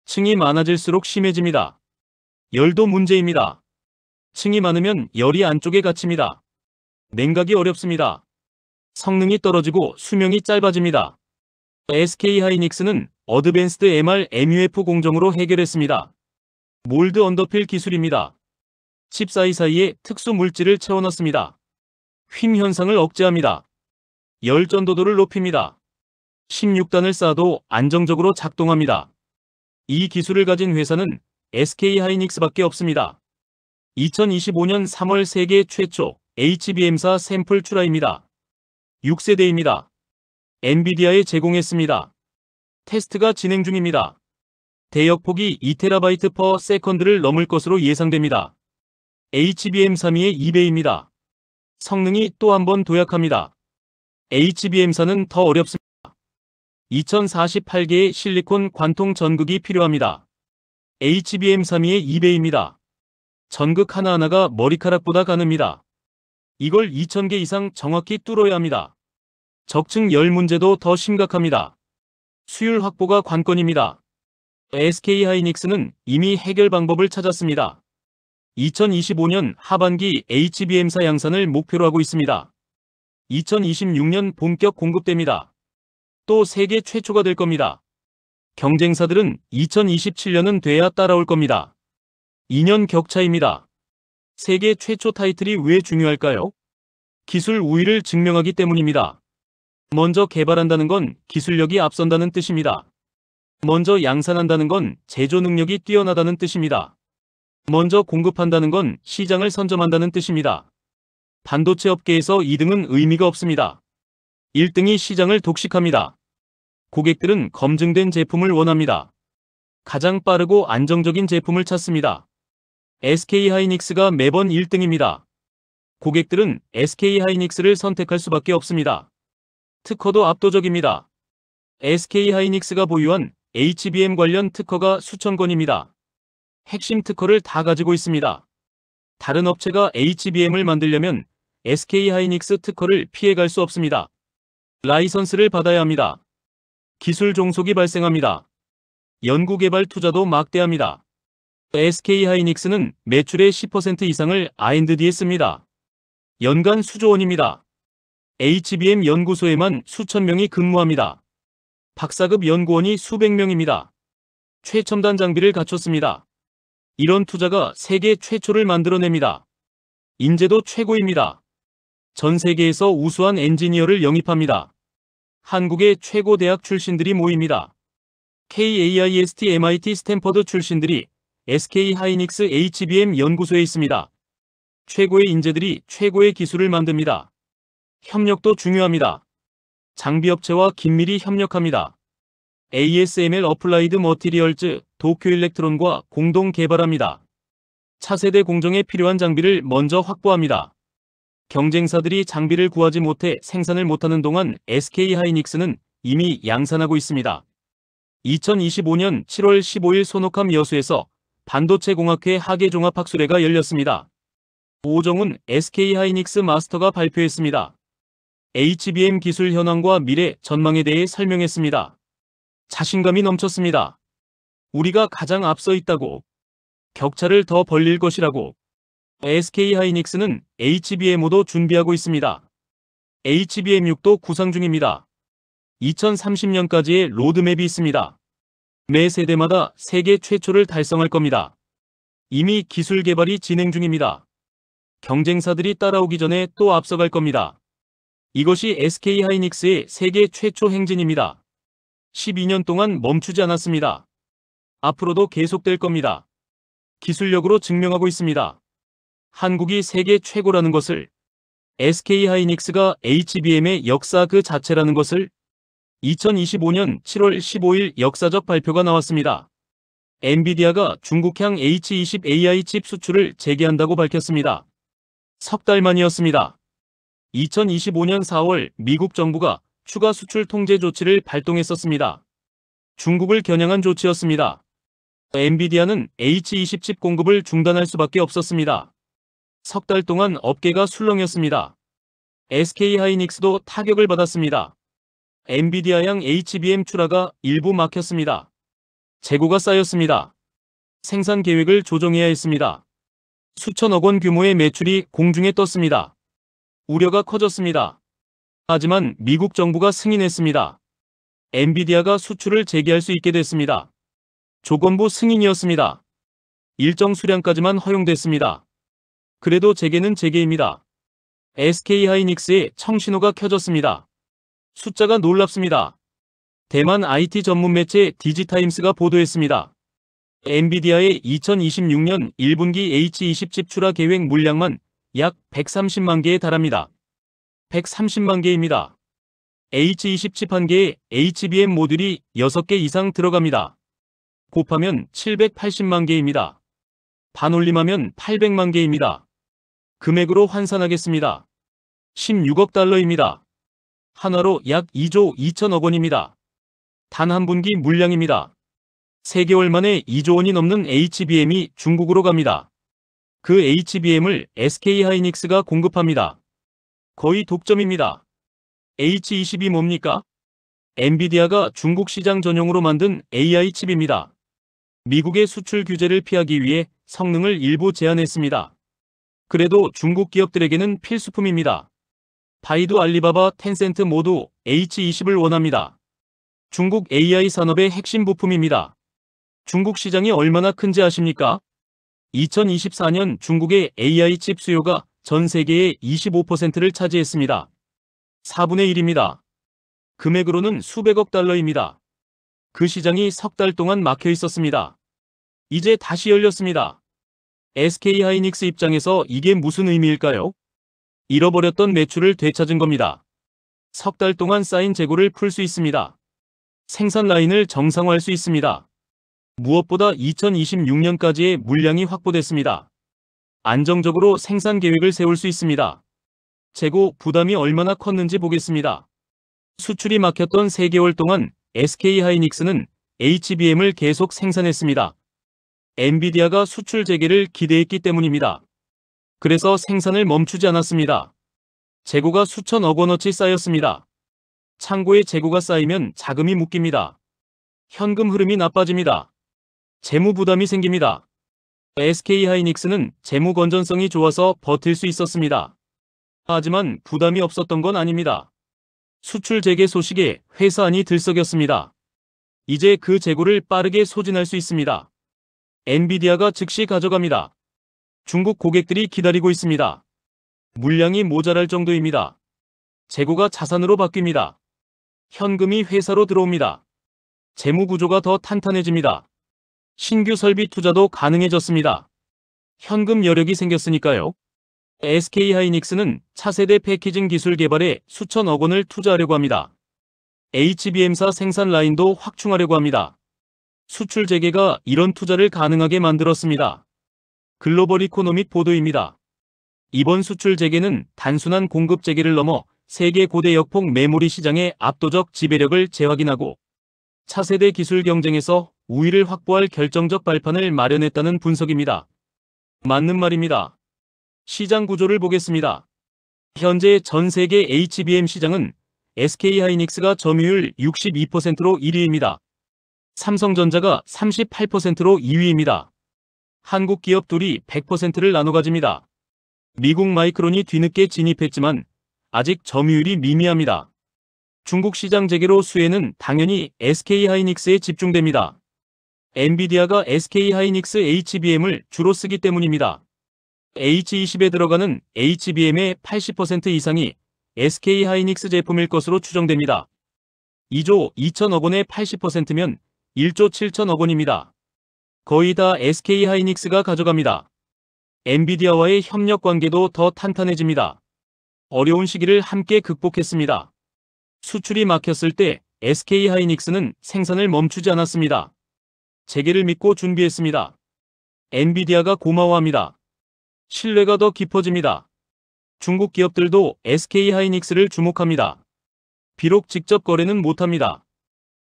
Speaker 1: 층이 많아질수록 심해집니다. 열도 문제입니다. 층이 많으면 열이 안쪽에 갇힙니다. 냉각이 어렵습니다. 성능이 떨어지고 수명이 짧아집니다. SK하이닉스는 어드밴스드 MR MUF 공정으로 해결했습니다. 몰드 언더필 기술입니다. 칩 사이사이에 특수 물질을 채워넣습니다. 휨 현상을 억제합니다. 열 전도도를 높입니다. 16단을 쌓아도 안정적으로 작동합니다. 이 기술을 가진 회사는 SK하이닉스밖에 없습니다. 2025년 3월 세계 최초 HBM4 샘플 출하입니다. 6세대입니다. 엔비디아에 제공했습니다. 테스트가 진행 중입니다. 대역폭이 2TB/s를 넘을 것으로 예상됩니다. HBM3의 2배입니다. 성능이 또 한 번 도약합니다. HBM4는 더 어렵습니다. 2048개의 실리콘 관통 전극이 필요합니다. HBM32의 2배입니다. 전극 하나하나가 머리카락보다 가늡니다. 이걸 2000개 이상 정확히 뚫어야 합니다. 적층 열 문제도 더 심각합니다. 수율 확보가 관건입니다. SK하이닉스는 이미 해결 방법을 찾았습니다. 2025년 하반기 HBM4 양산을 목표로 하고 있습니다. 2026년 본격 공급됩니다. 또 세계 최초가 될 겁니다. 경쟁사들은 2027년은 돼야 따라올 겁니다. 2년 격차입니다. 세계 최초 타이틀이 왜 중요할까요? 기술 우위를 증명하기 때문입니다. 먼저 개발한다는 건 기술력이 앞선다는 뜻입니다. 먼저 양산한다는 건 제조 능력이 뛰어나다는 뜻입니다. 먼저 공급한다는 건 시장을 선점한다는 뜻입니다. 반도체 업계에서 2등은 의미가 없습니다. 1등이 시장을 독식합니다. 고객들은 검증된 제품을 원합니다. 가장 빠르고 안정적인 제품을 찾습니다. SK하이닉스가 매번 1등입니다. 고객들은 SK하이닉스를 선택할 수밖에 없습니다. 특허도 압도적입니다. SK하이닉스가 보유한 HBM 관련 특허가 수천 건입니다. 핵심 특허를 다 가지고 있습니다. 다른 업체가 HBM을 만들려면 SK하이닉스 특허를 피해갈 수 없습니다. 라이선스를 받아야 합니다. 기술 종속이 발생합니다. 연구개발 투자도 막대합니다. SK하이닉스는 매출의 10% 이상을 R&D에 씁니다. 연간 수조 원입니다. HBM 연구소에만 수천 명이 근무합니다. 박사급 연구원이 수백 명입니다. 최첨단 장비를 갖췄습니다. 이런 투자가 세계 최초를 만들어냅니다. 인재도 최고입니다. 전 세계에서 우수한 엔지니어를 영입합니다. 한국의 최고 대학 출신들이 모입니다. KAIST, MIT, 스탠퍼드 출신들이 SK하이닉스 HBM 연구소에 있습니다. 최고의 인재들이 최고의 기술을 만듭니다. 협력도 중요합니다. 장비업체와 긴밀히 협력합니다. ASML 어플라이드 머티리얼즈 도쿄일렉트론과 공동 개발합니다. 차세대 공정에 필요한 장비를 먼저 확보합니다. 경쟁사들이 장비를 구하지 못해 생산을 못하는 동안 SK하이닉스는 이미 양산하고 있습니다. 2025년 7월 15일 소노캄 여수에서 반도체공학회 하계종합학술회가 열렸습니다. 오정훈 SK하이닉스 마스터가 발표했습니다. HBM 기술 현황과 미래 전망에 대해 설명했습니다. 자신감이 넘쳤습니다. 우리가 가장 앞서 있다고. 격차를 더 벌릴 것이라고. SK하이닉스는 HBM5도 준비하고 있습니다. HBM6도 구상 중입니다. 2030년까지의 로드맵이 있습니다. 매 세대마다 세계 최초를 달성할 겁니다. 이미 기술 개발이 진행 중입니다. 경쟁사들이 따라오기 전에 또 앞서갈 겁니다. 이것이 SK하이닉스의 세계 최초 행진입니다. 12년 동안 멈추지 않았습니다. 앞으로도 계속될 겁니다. 기술력으로 증명하고 있습니다. 한국이 세계 최고라는 것을, SK하이닉스가 HBM의 역사 그 자체라는 것을 2025년 7월 15일 역사적 발표가 나왔습니다. 엔비디아가 중국향 H20 AI 칩 수출을 재개한다고 밝혔습니다. 석 달 만이었습니다. 2025년 4월 미국 정부가 추가 수출 통제 조치를 발동했었습니다. 중국을 겨냥한 조치였습니다. 엔비디아는 H20 칩 공급을 중단할 수밖에 없었습니다. 석 달 동안 업계가 술렁였습니다. SK하이닉스도 타격을 받았습니다. 엔비디아향 HBM 출하가 일부 막혔습니다. 재고가 쌓였습니다. 생산 계획을 조정해야 했습니다. 수천억 원 규모의 매출이 공중에 떴습니다. 우려가 커졌습니다. 하지만 미국 정부가 승인했습니다. 엔비디아가 수출을 재개할 수 있게 됐습니다. 조건부 승인이었습니다. 일정 수량까지만 허용됐습니다. 그래도 재개는 재개입니다. SK하이닉스의 청신호가 켜졌습니다. 숫자가 놀랍습니다. 대만 IT 전문 매체 디지타임스가 보도했습니다. 엔비디아의 2026년 1분기 H20 칩 출하 계획 물량만 약 130만 개에 달합니다. 130만 개입니다. H20 칩 한 개에 HBM 모듈이 6개 이상 들어갑니다. 곱하면 780만 개입니다. 반올림하면 800만 개입니다. 금액으로 환산하겠습니다. 16억 달러입니다. 한화로 약 2조 2천억 원입니다. 단 한 분기 물량입니다. 3개월 만에 2조 원이 넘는 HBM이 중국으로 갑니다. 그 HBM을 SK하이닉스가 공급합니다. 거의 독점입니다. H20이 뭡니까? 엔비디아가 중국 시장 전용으로 만든 AI 칩입니다. 미국의 수출 규제를 피하기 위해 성능을 일부 제한했습니다. 그래도 중국 기업들에게는 필수품입니다. 바이두, 알리바바, 텐센트 모두 H20을 원합니다. 중국 AI 산업의 핵심 부품입니다. 중국 시장이 얼마나 큰지 아십니까? 2024년 중국의 AI 칩 수요가 전 세계의 25%를 차지했습니다. 4분의 1입니다. 금액으로는 수백억 달러입니다. 그 시장이 석 달 동안 막혀 있었습니다. 이제 다시 열렸습니다. SK하이닉스 입장에서 이게 무슨 의미일까요? 잃어버렸던 매출을 되찾은 겁니다. 석 달 동안 쌓인 재고를 풀 수 있습니다. 생산 라인을 정상화할 수 있습니다. 무엇보다 2026년까지의 물량이 확보됐습니다. 안정적으로 생산 계획을 세울 수 있습니다. 재고 부담이 얼마나 컸는지 보겠습니다. 수출이 막혔던 3개월 동안 SK하이닉스는 HBM을 계속 생산했습니다. 엔비디아가 수출 재개를 기대했기 때문입니다. 그래서 생산을 멈추지 않았습니다. 재고가 수천억 원어치 쌓였습니다. 창고에 재고가 쌓이면 자금이 묶입니다. 현금 흐름이 나빠집니다. 재무 부담이 생깁니다. SK하이닉스는 재무 건전성이 좋아서 버틸 수 있었습니다. 하지만 부담이 없었던 건 아닙니다. 수출 재개 소식에 회사 안이 들썩였습니다. 이제 그 재고를 빠르게 소진할 수 있습니다. 엔비디아가 즉시 가져갑니다. 중국 고객들이 기다리고 있습니다. 물량이 모자랄 정도입니다. 재고가 자산으로 바뀝니다. 현금이 회사로 들어옵니다. 재무 구조가 더 탄탄해집니다. 신규 설비 투자도 가능해졌습니다. 현금 여력이 생겼으니까요. SK하이닉스는 차세대 패키징 기술 개발에 수천억 원을 투자하려고 합니다. HBM사 생산 라인도 확충하려고 합니다. 수출 재개가 이런 투자를 가능하게 만들었습니다. 글로벌 이코노믹 보도입니다. 이번 수출 재개는 단순한 공급 재개를 넘어 세계 고대 역폭 메모리 시장의 압도적 지배력을 재확인하고 차세대 기술 경쟁에서 우위를 확보할 결정적 발판을 마련했다는 분석입니다. 맞는 말입니다. 시장 구조를 보겠습니다. 현재 전 세계 HBM 시장은 SK하이닉스가 점유율 62%로 1위입니다. 삼성전자가 38%로 2위입니다. 한국 기업 둘이 100%를 나눠 가집니다. 미국 마이크론이 뒤늦게 진입했지만 아직 점유율이 미미합니다. 중국 시장 재개로 수혜는 당연히 SK하이닉스에 집중됩니다. 엔비디아가 SK하이닉스 HBM을 주로 쓰기 때문입니다. H20에 들어가는 HBM의 80% 이상이 SK하이닉스 제품일 것으로 추정됩니다. 2조 2천억 원의 80%면 1조 7천억 원입니다. 거의 다 SK하이닉스가 가져갑니다. 엔비디아와의 협력 관계도 더 탄탄해집니다. 어려운 시기를 함께 극복했습니다. 수출이 막혔을 때 SK하이닉스는 생산을 멈추지 않았습니다. 재개를 믿고 준비했습니다. 엔비디아가 고마워합니다. 신뢰가 더 깊어집니다. 중국 기업들도 SK하이닉스를 주목합니다. 비록 직접 거래는 못합니다.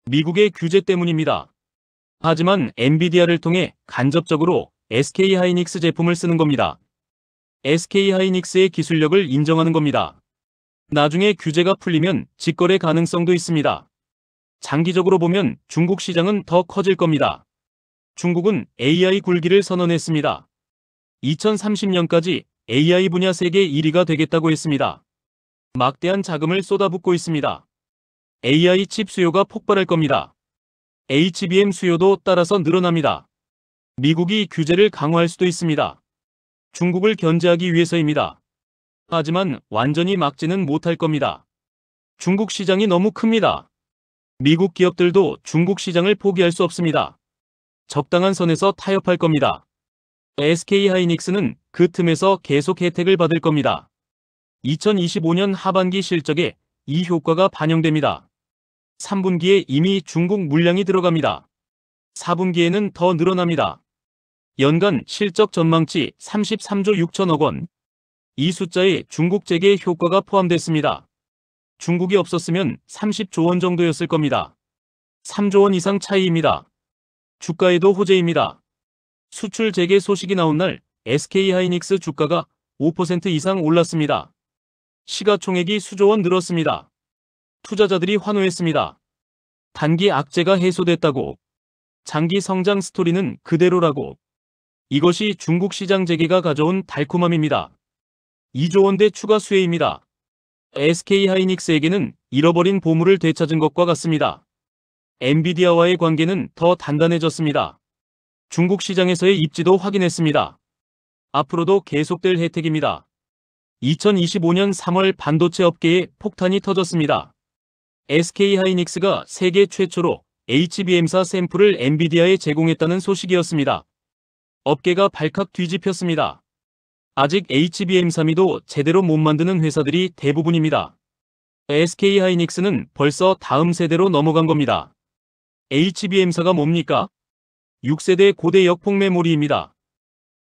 Speaker 1: 미국의 규제 때문입니다. 하지만 엔비디아를 통해 간접적으로 SK하이닉스 제품을 쓰는 겁니다. SK하이닉스의 기술력을 인정하는 겁니다. 나중에 규제가 풀리면 직거래 가능성도 있습니다. 장기적으로 보면 중국 시장은 더 커질 겁니다. 중국은 AI 굴기를 선언했습니다. 2030년까지 AI 분야 세계 1위가 되겠다고 했습니다. 막대한 자금을 쏟아붓고 있습니다. AI 칩 수요가 폭발할 겁니다. HBM 수요도 따라서 늘어납니다. 미국이 규제를 강화할 수도 있습니다. 중국을 견제하기 위해서입니다. 하지만 완전히 막지는 못할 겁니다. 중국 시장이 너무 큽니다. 미국 기업들도 중국 시장을 포기할 수 없습니다. 적당한 선에서 타협할 겁니다. SK하이닉스는 그 틈에서 계속 혜택을 받을 겁니다. 2025년 하반기 실적에 이 효과가 반영됩니다. 3분기에 이미 중국 물량이 들어갑니다. 4분기에는 더 늘어납니다. 연간 실적 전망치 33조 6천억 원. 이 숫자에 중국 재개 효과가 포함됐습니다. 중국이 없었으면 30조 원 정도였을 겁니다. 3조 원 이상 차이입니다. 주가에도 호재입니다. 수출 재개 소식이 나온 날 SK하이닉스 주가가 5% 이상 올랐습니다. 시가총액이 수조 원 늘었습니다. 투자자들이 환호했습니다. 단기 악재가 해소됐다고. 장기 성장 스토리는 그대로라고. 이것이 중국 시장 재개가 가져온 달콤함입니다. 2조 원대 추가 수혜입니다. SK하이닉스에게는 잃어버린 보물을 되찾은 것과 같습니다. 엔비디아와의 관계는 더 단단해졌습니다. 중국 시장에서의 입지도 확인했습니다. 앞으로도 계속될 혜택입니다. 2025년 3월 반도체 업계에 폭탄이 터졌습니다. SK하이닉스가 세계 최초로 HBM사 샘플을 엔비디아에 제공했다는 소식이었습니다. 업계가 발칵 뒤집혔습니다. 아직 HBM3도 제대로 못 만드는 회사들이 대부분입니다. SK하이닉스는 벌써 다음 세대로 넘어간 겁니다. HBM4가 뭡니까? 6세대 고대 역폭 메모리입니다.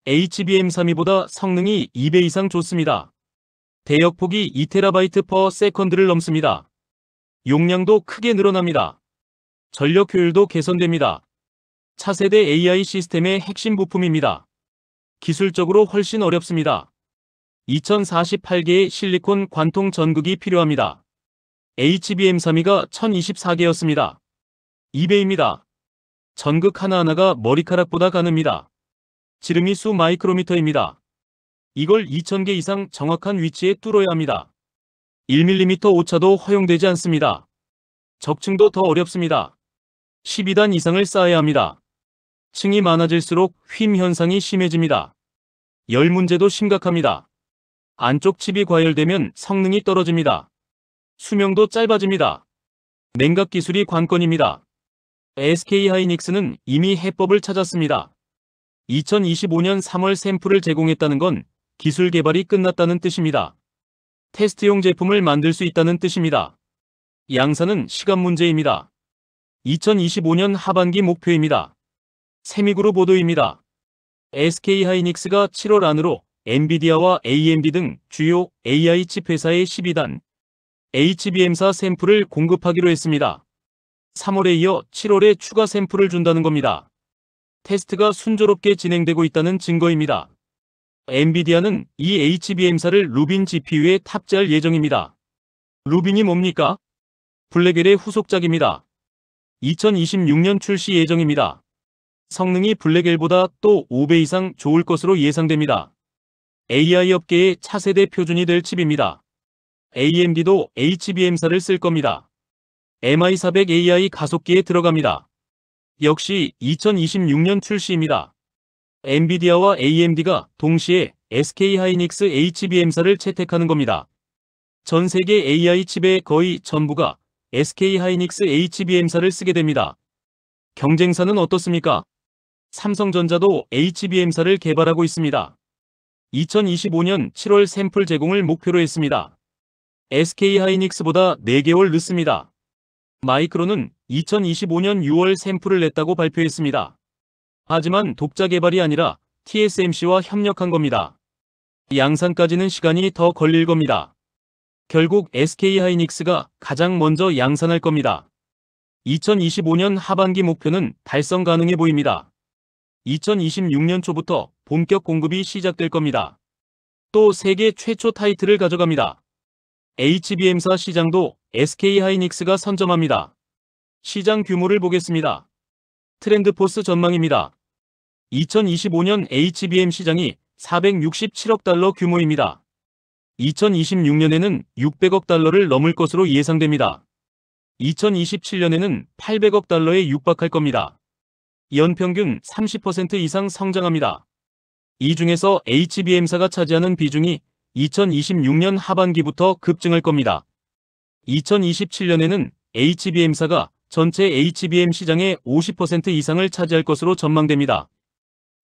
Speaker 1: HBM32보다 성능이 2배 이상 좋습니다. 대역폭이 2TB/s를 넘습니다. 용량도 크게 늘어납니다. 전력 효율도 개선됩니다. 차세대 AI 시스템의 핵심 부품입니다. 기술적으로 훨씬 어렵습니다. 2048개의 실리콘 관통 전극이 필요합니다. HBM32가 1024개였습니다. 2배입니다. 전극 하나하나가 머리카락보다 가늡니다. 지름이 수 마이크로미터입니다. 이걸 2000개 이상 정확한 위치에 뚫어야 합니다. 1mm 오차도 허용되지 않습니다. 적층도 더 어렵습니다. 12단 이상을 쌓아야 합니다. 층이 많아질수록 휨 현상이 심해집니다. 열 문제도 심각합니다. 안쪽 칩이 과열되면 성능이 떨어집니다. 수명도 짧아집니다. 냉각 기술이 관건입니다. SK하이닉스는 이미 해법을 찾았습니다. 2025년 3월 샘플을 제공했다는 건 기술 개발이 끝났다는 뜻입니다. 테스트용 제품을 만들 수 있다는 뜻입니다. 양산은 시간 문제입니다. 2025년 하반기 목표입니다. 세미그룹 보도입니다. SK하이닉스가 7월 안으로 엔비디아와 AMD 등 주요 AI 칩 회사의 12단 HBM사 샘플을 공급하기로 했습니다. 3월에 이어 7월에 추가 샘플을 준다는 겁니다. 테스트가 순조롭게 진행되고 있다는 증거입니다. 엔비디아는 이 HBM사를 루빈 GPU에 탑재할 예정입니다. 루빈이 뭡니까? 블랙엘의 후속작입니다. 2026년 출시 예정입니다. 성능이 블랙엘보다 또 5배 이상 좋을 것으로 예상됩니다. AI 업계의 차세대 표준이 될 칩입니다. AMD도 HBM사를 쓸 겁니다. MI400AI 가속기에 들어갑니다. 역시 2026년 출시입니다. 엔비디아와 AMD가 동시에 SK하이닉스 HBM사를 채택하는 겁니다. 전 세계 AI 칩의 거의 전부가 SK하이닉스 HBM사를 쓰게 됩니다. 경쟁사는 어떻습니까? 삼성전자도 HBM사를 개발하고 있습니다. 2025년 7월 샘플 제공을 목표로 했습니다. SK하이닉스보다 4개월 늦습니다. 마이크론은 2025년 6월 샘플을 냈다고 발표했습니다. 하지만 독자 개발이 아니라 TSMC와 협력한 겁니다. 양산까지는 시간이 더 걸릴 겁니다. 결국 SK하이닉스가 가장 먼저 양산할 겁니다. 2025년 하반기 목표는 달성 가능해 보입니다. 2026년 초부터 본격 공급이 시작될 겁니다. 또 세계 최초 타이틀을 가져갑니다. HBM사 시장도 SK하이닉스가 선점합니다. 시장 규모를 보겠습니다. 트렌드포스 전망입니다. 2025년 HBM 시장이 467억 달러 규모입니다. 2026년에는 600억 달러를 넘을 것으로 예상됩니다. 2027년에는 800억 달러에 육박할 겁니다. 연평균 30% 이상 성장합니다. 이 중에서 HBM사가 차지하는 비중이 2026년 하반기부터 급증할 겁니다. 2027년에는 HBM사가 전체 HBM 시장의 50% 이상을 차지할 것으로 전망됩니다.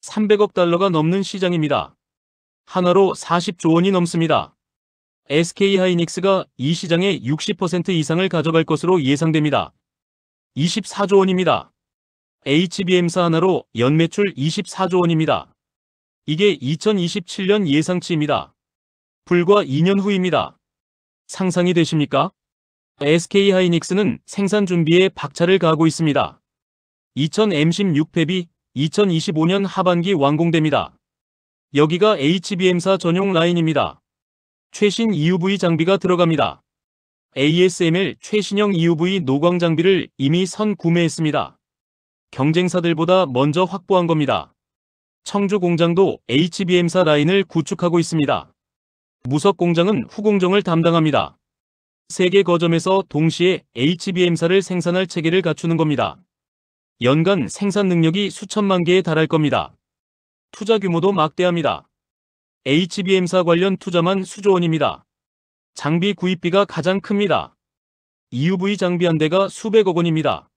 Speaker 1: 300억 달러가 넘는 시장입니다. 하나로 40조 원이 넘습니다. SK하이닉스가 이 시장의 60% 이상을 가져갈 것으로 예상됩니다. 24조 원입니다. HBM사 하나로 연매출 24조 원입니다. 이게 2027년 예상치입니다. 불과 2년 후입니다. 상상이 되십니까? SK하이닉스는 생산 준비에 박차를 가하고 있습니다. 2000M16 팹이 2025년 하반기 완공됩니다. 여기가 HBM사 전용 라인입니다. 최신 EUV 장비가 들어갑니다. ASML 최신형 EUV 노광 장비를 이미 선구매했습니다. 경쟁사들보다 먼저 확보한 겁니다. 청주 공장도 HBM사 라인을 구축하고 있습니다. 무석 공장은 후공정을 담당합니다. 세계 거점에서 동시에 HBM사를 생산할 체계를 갖추는 겁니다. 연간 생산 능력이 수천만 개에 달할 겁니다. 투자 규모도 막대합니다. HBM사 관련 투자만 수조 원입니다. 장비 구입비가 가장 큽니다. EUV 장비 한 대가 수백억 원입니다.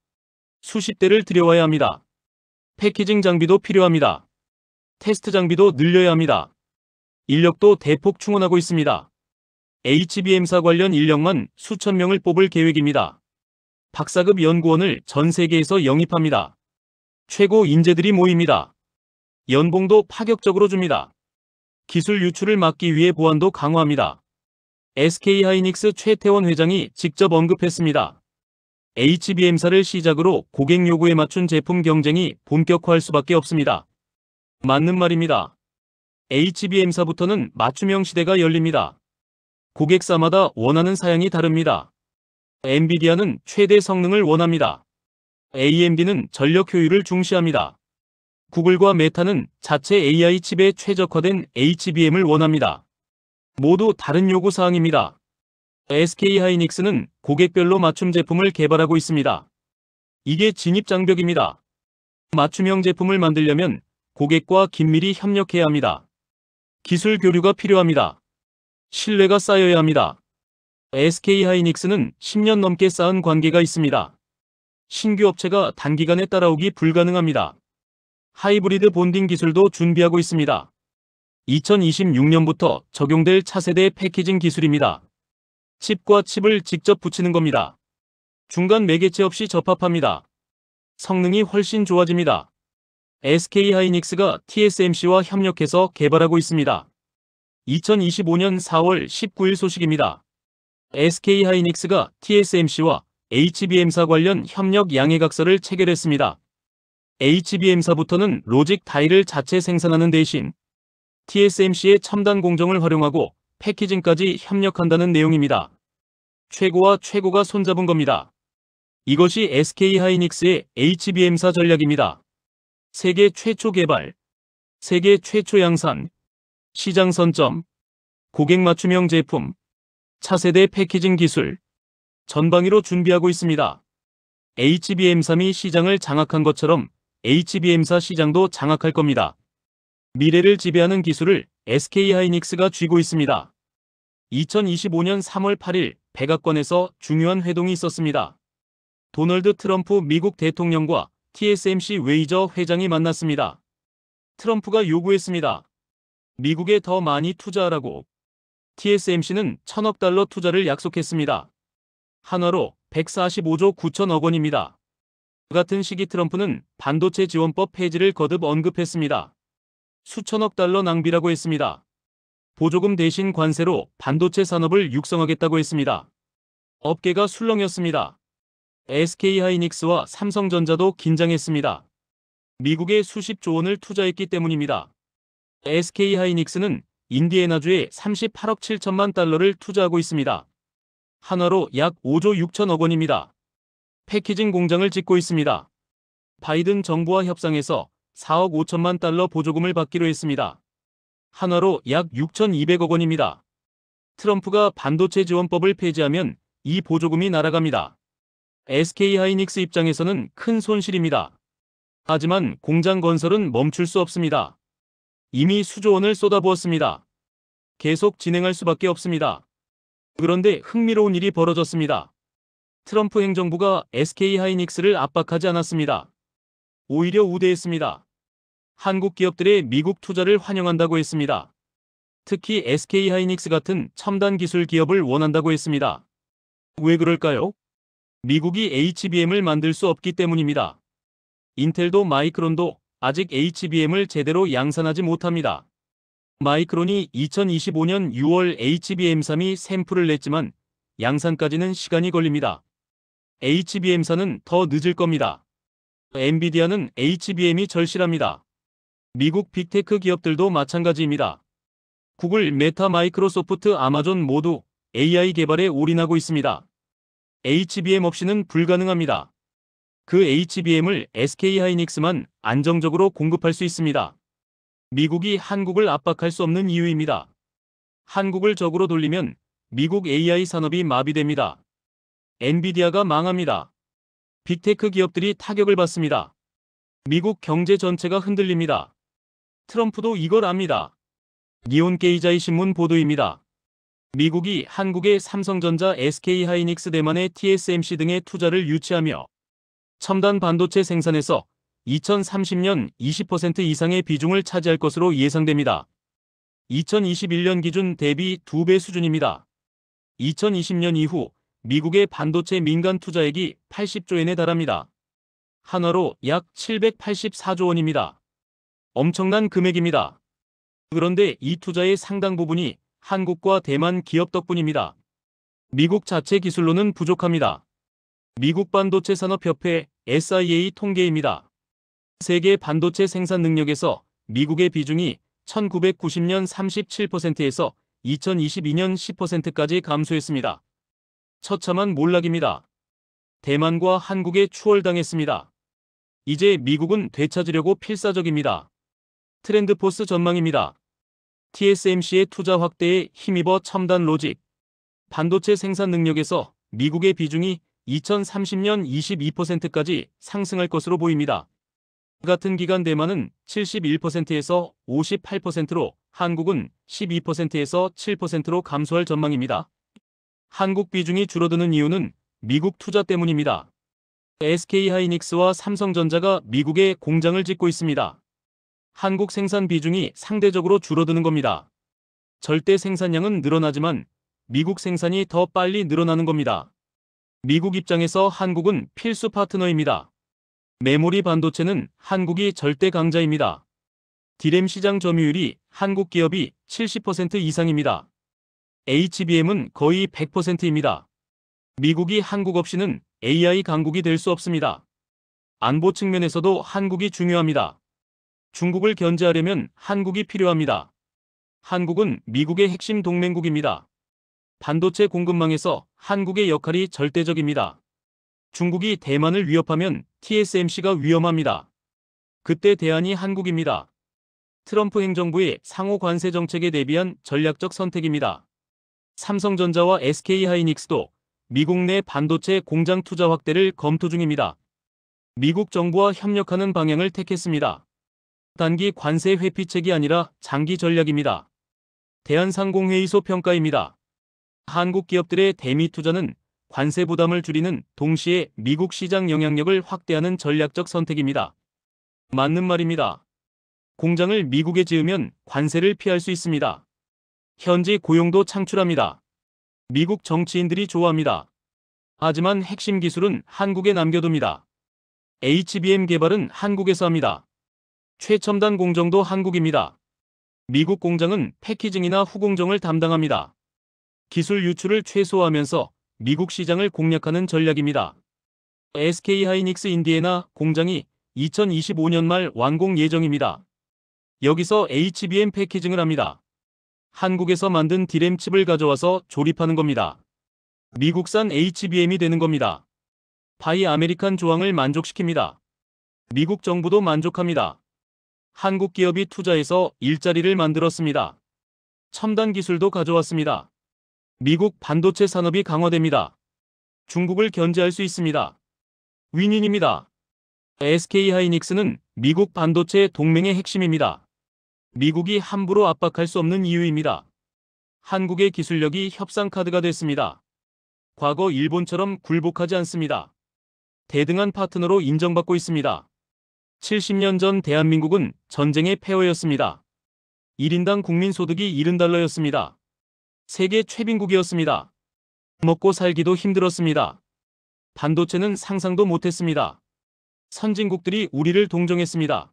Speaker 1: 수십 대를 들여와야 합니다. 패키징 장비도 필요합니다. 테스트 장비도 늘려야 합니다. 인력도 대폭 충원하고 있습니다. HBM사 관련 인력만 수천 명을 뽑을 계획입니다. 박사급 연구원을 전 세계에서 영입합니다. 최고 인재들이 모입니다. 연봉도 파격적으로 줍니다. 기술 유출을 막기 위해 보안도 강화합니다. SK하이닉스 최태원 회장이 직접 언급했습니다. HBM사를 시작으로 고객 요구에 맞춘 제품 경쟁이 본격화할 수밖에 없습니다. 맞는 말입니다. HBM사부터는 맞춤형 시대가 열립니다. 고객사마다 원하는 사양이 다릅니다. 엔비디아는 최대 성능을 원합니다. AMD는 전력 효율을 중시합니다. 구글과 메타는 자체 AI 칩에 최적화된 HBM을 원합니다. 모두 다른 요구사항입니다. SK하이닉스는 고객별로 맞춤 제품을 개발하고 있습니다. 이게 진입장벽입니다. 맞춤형 제품을 만들려면 고객과 긴밀히 협력해야 합니다. 기술 교류가 필요합니다. 신뢰가 쌓여야 합니다. SK하이닉스는 10년 넘게 쌓은 관계가 있습니다. 신규 업체가 단기간에 따라오기 불가능합니다. 하이브리드 본딩 기술도 준비하고 있습니다. 2026년부터 적용될 차세대 패키징 기술입니다. 칩과 칩을 직접 붙이는 겁니다. 중간 매개체 없이 접합합니다. 성능이 훨씬 좋아집니다. SK하이닉스가 TSMC와 협력해서 개발하고 있습니다. 2025년 4월 19일 소식입니다. SK하이닉스가 TSMC와 HBM사 관련 협력 양해각서를 체결했습니다. HBM사부터는 로직 다이를 자체 생산하는 대신 TSMC의 첨단 공정을 활용하고 패키징까지 협력한다는 내용입니다. 최고와 최고가 손잡은 겁니다. 이것이 SK하이닉스의 HBM사 전략입니다. 세계 최초 개발, 세계 최초 양산, 시장 선점, 고객 맞춤형 제품, 차세대 패키징 기술, 전방위로 준비하고 있습니다. HBM3이 시장을 장악한 것처럼 HBM사 시장도 장악할 겁니다. 미래를 지배하는 기술을 SK하이닉스가 쥐고 있습니다. 2025년 3월 8일 백악관에서 중요한 회동이 있었습니다. 도널드 트럼프 미국 대통령과 TSMC 웨이저 회장이 만났습니다. 트럼프가 요구했습니다. 미국에 더 많이 투자하라고. TSMC는 1,000억 달러 투자를 약속했습니다. 한화로 145조 9천억 원입니다. 같은 시기 트럼프는 반도체 지원법 폐지를 거듭 언급했습니다. 수천억 달러 낭비라고 했습니다. 보조금 대신 관세로 반도체 산업을 육성하겠다고 했습니다. 업계가 술렁였습니다. SK하이닉스와 삼성전자도 긴장했습니다. 미국에 수십조 원을 투자했기 때문입니다. SK하이닉스는 인디애나주에 38억 7천만 달러를 투자하고 있습니다. 한화로 약 5조 6천억 원입니다. 패키징 공장을 짓고 있습니다. 바이든 정부와 협상해서 4억 5천만 달러 보조금을 받기로 했습니다. 한화로 약 6,200억 원입니다. 트럼프가 반도체 지원법을 폐지하면 이 보조금이 날아갑니다. SK하이닉스 입장에서는 큰 손실입니다. 하지만 공장 건설은 멈출 수 없습니다. 이미 수조 원을 쏟아부었습니다. 계속 진행할 수밖에 없습니다. 그런데 흥미로운 일이 벌어졌습니다. 트럼프 행정부가 SK하이닉스를 압박하지 않았습니다. 오히려 우대했습니다. 한국 기업들의 미국 투자를 환영한다고 했습니다. 특히 SK하이닉스 같은 첨단 기술 기업을 원한다고 했습니다. 왜 그럴까요? 미국이 HBM을 만들 수 없기 때문입니다. 인텔도 마이크론도 아직 HBM을 제대로 양산하지 못합니다. 마이크론이 2025년 6월 HBM3이 샘플을 냈지만 양산까지는 시간이 걸립니다. HBM4는 더 늦을 겁니다. 엔비디아는 HBM이 절실합니다. 미국 빅테크 기업들도 마찬가지입니다. 구글, 메타, 마이크로소프트, 아마존 모두 AI 개발에 올인하고 있습니다. HBM 없이는 불가능합니다. 그 HBM을 SK하이닉스만 안정적으로 공급할 수 있습니다. 미국이 한국을 압박할 수 없는 이유입니다. 한국을 적으로 돌리면 미국 AI 산업이 마비됩니다. 엔비디아가 망합니다. 빅테크 기업들이 타격을 받습니다. 미국 경제 전체가 흔들립니다. 트럼프도 이걸 압니다. 니혼게이자이 신문 보도입니다. 미국이 한국의 삼성전자, SK하이닉스, 대만의 TSMC 등의 투자를 유치하며 첨단 반도체 생산에서 2030년 20% 이상의 비중을 차지할 것으로 예상됩니다. 2021년 기준 대비 2배 수준입니다. 2020년 이후 미국의 반도체 민간 투자액이 80조 엔에 달합니다. 한화로 약 784조 원입니다. 엄청난 금액입니다. 그런데 이 투자의 상당 부분이 한국과 대만 기업 덕분입니다. 미국 자체 기술로는 부족합니다. 미국 반도체 산업협회 SIA 통계입니다. 세계 반도체 생산 능력에서 미국의 비중이 1990년 37%에서 2022년 10%까지 감소했습니다. 처참한 몰락입니다. 대만과 한국에 추월당했습니다. 이제 미국은 되찾으려고 필사적입니다. 트렌드포스 전망입니다. TSMC의 투자 확대에 힘입어 첨단 로직, 반도체 생산 능력에서 미국의 비중이 2030년 22%까지 상승할 것으로 보입니다. 같은 기간 대만은 71%에서 58%로, 한국은 12%에서 7%로 감소할 전망입니다. 한국 비중이 줄어드는 이유는 미국 투자 때문입니다. SK하이닉스와 삼성전자가 미국에 공장을 짓고 있습니다. 한국 생산 비중이 상대적으로 줄어드는 겁니다. 절대 생산량은 늘어나지만 미국 생산이 더 빨리 늘어나는 겁니다. 미국 입장에서 한국은 필수 파트너입니다. 메모리 반도체는 한국이 절대 강자입니다. D램 시장 점유율이 한국 기업이 70% 이상입니다. HBM은 거의 100%입니다. 미국이 한국 없이는 AI 강국이 될 수 없습니다. 안보 측면에서도 한국이 중요합니다. 중국을 견제하려면 한국이 필요합니다. 한국은 미국의 핵심 동맹국입니다. 반도체 공급망에서 한국의 역할이 절대적입니다. 중국이 대만을 위협하면 TSMC가 위험합니다. 그때 대안이 한국입니다. 트럼프 행정부의 상호 관세 정책에 대비한 전략적 선택입니다. 삼성전자와 SK하이닉스도 미국 내 반도체 공장 투자 확대를 검토 중입니다. 미국 정부와 협력하는 방향을 택했습니다. 단기 관세 회피책이 아니라 장기 전략입니다. 대한상공회의소 평가입니다. 한국 기업들의 대미 투자는 관세 부담을 줄이는 동시에 미국 시장 영향력을 확대하는 전략적 선택입니다. 맞는 말입니다. 공장을 미국에 지으면 관세를 피할 수 있습니다. 현지 고용도 창출합니다. 미국 정치인들이 좋아합니다. 하지만 핵심 기술은 한국에 남겨둡니다. HBM 개발은 한국에서 합니다. 최첨단 공정도 한국입니다. 미국 공장은 패키징이나 후공정을 담당합니다. 기술 유출을 최소화하면서 미국 시장을 공략하는 전략입니다. SK하이닉스 인디애나 공장이 2025년 말 완공 예정입니다. 여기서 HBM 패키징을 합니다. 한국에서 만든 D램 칩을 가져와서 조립하는 겁니다. 미국산 HBM이 되는 겁니다. 바이 아메리칸 조항을 만족시킵니다. 미국 정부도 만족합니다. 한국 기업이 투자해서 일자리를 만들었습니다. 첨단 기술도 가져왔습니다. 미국 반도체 산업이 강화됩니다. 중국을 견제할 수 있습니다. 윈윈입니다. SK하이닉스는 미국 반도체 동맹의 핵심입니다. 미국이 함부로 압박할 수 없는 이유입니다. 한국의 기술력이 협상 카드가 됐습니다. 과거 일본처럼 굴복하지 않습니다. 대등한 파트너로 인정받고 있습니다. 70년 전 대한민국은 전쟁의 폐허였습니다. 1인당 국민소득이 70달러였습니다. 세계 최빈국이었습니다. 먹고 살기도 힘들었습니다. 반도체는 상상도 못했습니다. 선진국들이 우리를 동정했습니다.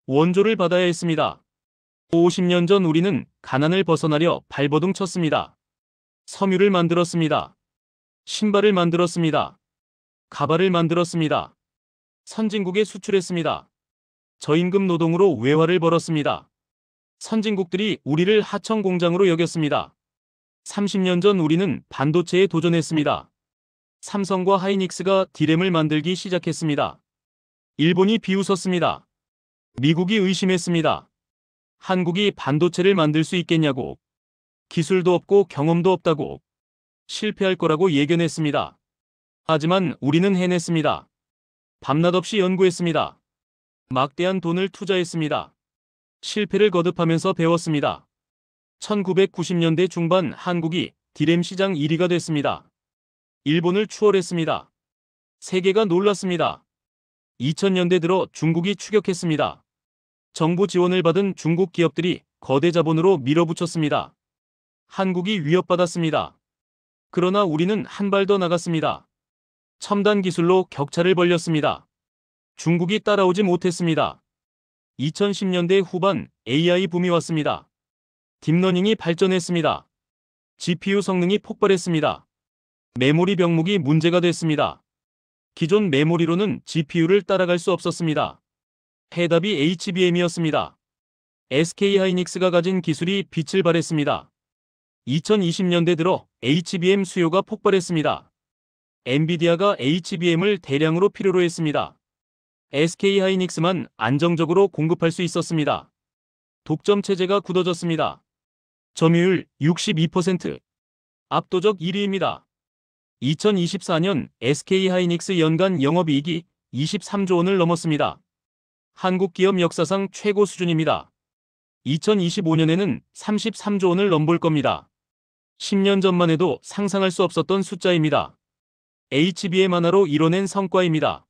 Speaker 1: 원조를 받아야 했습니다. 50년 전 우리는 가난을 벗어나려 발버둥 쳤습니다. 섬유를 만들었습니다. 신발을 만들었습니다. 가발을 만들었습니다. 선진국에 수출했습니다. 저임금 노동으로 외화를 벌었습니다. 선진국들이 우리를 하청 공장으로 여겼습니다. 30년 전 우리는 반도체에 도전했습니다. 삼성과 하이닉스가 D램을 만들기 시작했습니다. 일본이 비웃었습니다. 미국이 의심했습니다. 한국이 반도체를 만들 수 있겠냐고. 기술도 없고 경험도 없다고. 실패할 거라고 예견했습니다. 하지만 우리는 해냈습니다. 밤낮 없이 연구했습니다. 막대한 돈을 투자했습니다. 실패를 거듭하면서 배웠습니다. 1990년대 중반 한국이 D램 시장 1위가 됐습니다. 일본을 추월했습니다. 세계가 놀랐습니다. 2000년대 들어 중국이 추격했습니다. 정부 지원을 받은 중국 기업들이 거대 자본으로 밀어붙였습니다. 한국이 위협받았습니다. 그러나 우리는 한 발 더 나갔습니다. 첨단 기술로 격차를 벌렸습니다. 중국이 따라오지 못했습니다. 2010년대 후반 AI 붐이 왔습니다. 딥러닝이 발전했습니다. GPU 성능이 폭발했습니다. 메모리 병목이 문제가 됐습니다. 기존 메모리로는 GPU를 따라갈 수 없었습니다. 해답이 HBM이었습니다. SK하이닉스가 가진 기술이 빛을 발했습니다. 2020년대 들어 HBM 수요가 폭발했습니다. 엔비디아가 HBM을 대량으로 필요로 했습니다. SK하이닉스만 안정적으로 공급할 수 있었습니다. 독점 체제가 굳어졌습니다. 점유율 62%. 압도적 1위입니다. 2024년 SK하이닉스 연간 영업이익이 23조 원을 넘었습니다. 한국 기업 역사상 최고 수준입니다. 2025년에는 33조 원을 넘볼 겁니다. 10년 전만 해도 상상할 수 없었던 숫자입니다. HBM 하나로 이뤄낸 성과입니다.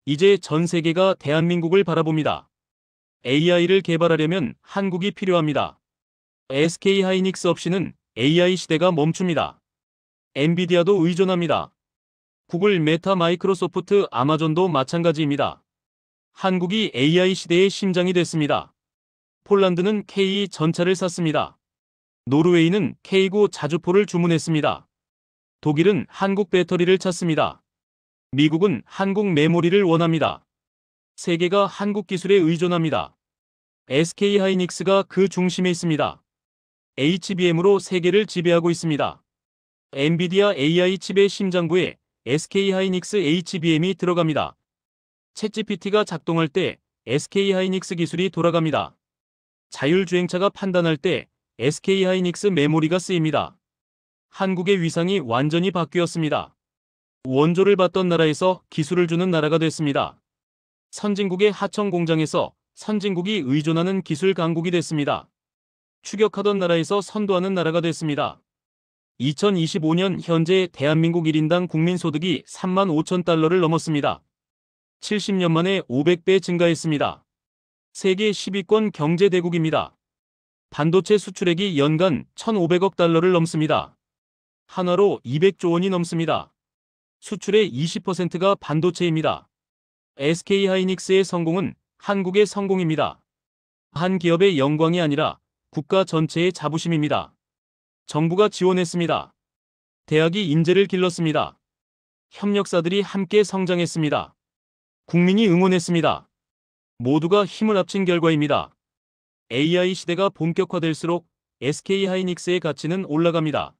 Speaker 1: 이제 전 세계가 대한민국을 바라봅니다. AI를 개발하려면 한국이 필요합니다. SK하이닉스 없이는 AI 시대가 멈춥니다. 엔비디아도 의존합니다. 구글, 메타, 마이크로소프트, 아마존도 마찬가지입니다. 한국이 AI 시대의 심장이 됐습니다. 폴란드는 K 전차를 샀습니다. 노르웨이는 K9 자주포를 주문했습니다. 독일은 한국 배터리를 찾습니다. 미국은 한국 메모리를 원합니다. 세계가 한국 기술에 의존합니다. SK하이닉스가 그 중심에 있습니다. HBM으로 세계를 지배하고 있습니다. 엔비디아 AI 칩의 심장부에 SK하이닉스 HBM이 들어갑니다. 챗GPT가 작동할 때 SK하이닉스 기술이 돌아갑니다. 자율주행차가 판단할 때 SK하이닉스 메모리가 쓰입니다. 한국의 위상이 완전히 바뀌었습니다. 원조를 받던 나라에서 기술을 주는 나라가 됐습니다. 선진국의 하청 공장에서 선진국이 의존하는 기술 강국이 됐습니다. 추격하던 나라에서 선도하는 나라가 됐습니다. 2025년 현재 대한민국 1인당 국민소득이 3만 5천 달러를 넘었습니다. 70년 만에 500배 증가했습니다. 세계 10위권 경제대국입니다. 반도체 수출액이 연간 1,500억 달러를 넘습니다. 한화로 200조 원이 넘습니다. 수출의 20%가 반도체입니다. SK하이닉스의 성공은 한국의 성공입니다. 한 기업의 영광이 아니라 국가 전체의 자부심입니다. 정부가 지원했습니다. 대학이 인재를 길렀습니다. 협력사들이 함께 성장했습니다. 국민이 응원했습니다. 모두가 힘을 합친 결과입니다. AI 시대가 본격화될수록 SK하이닉스의 가치는 올라갑니다.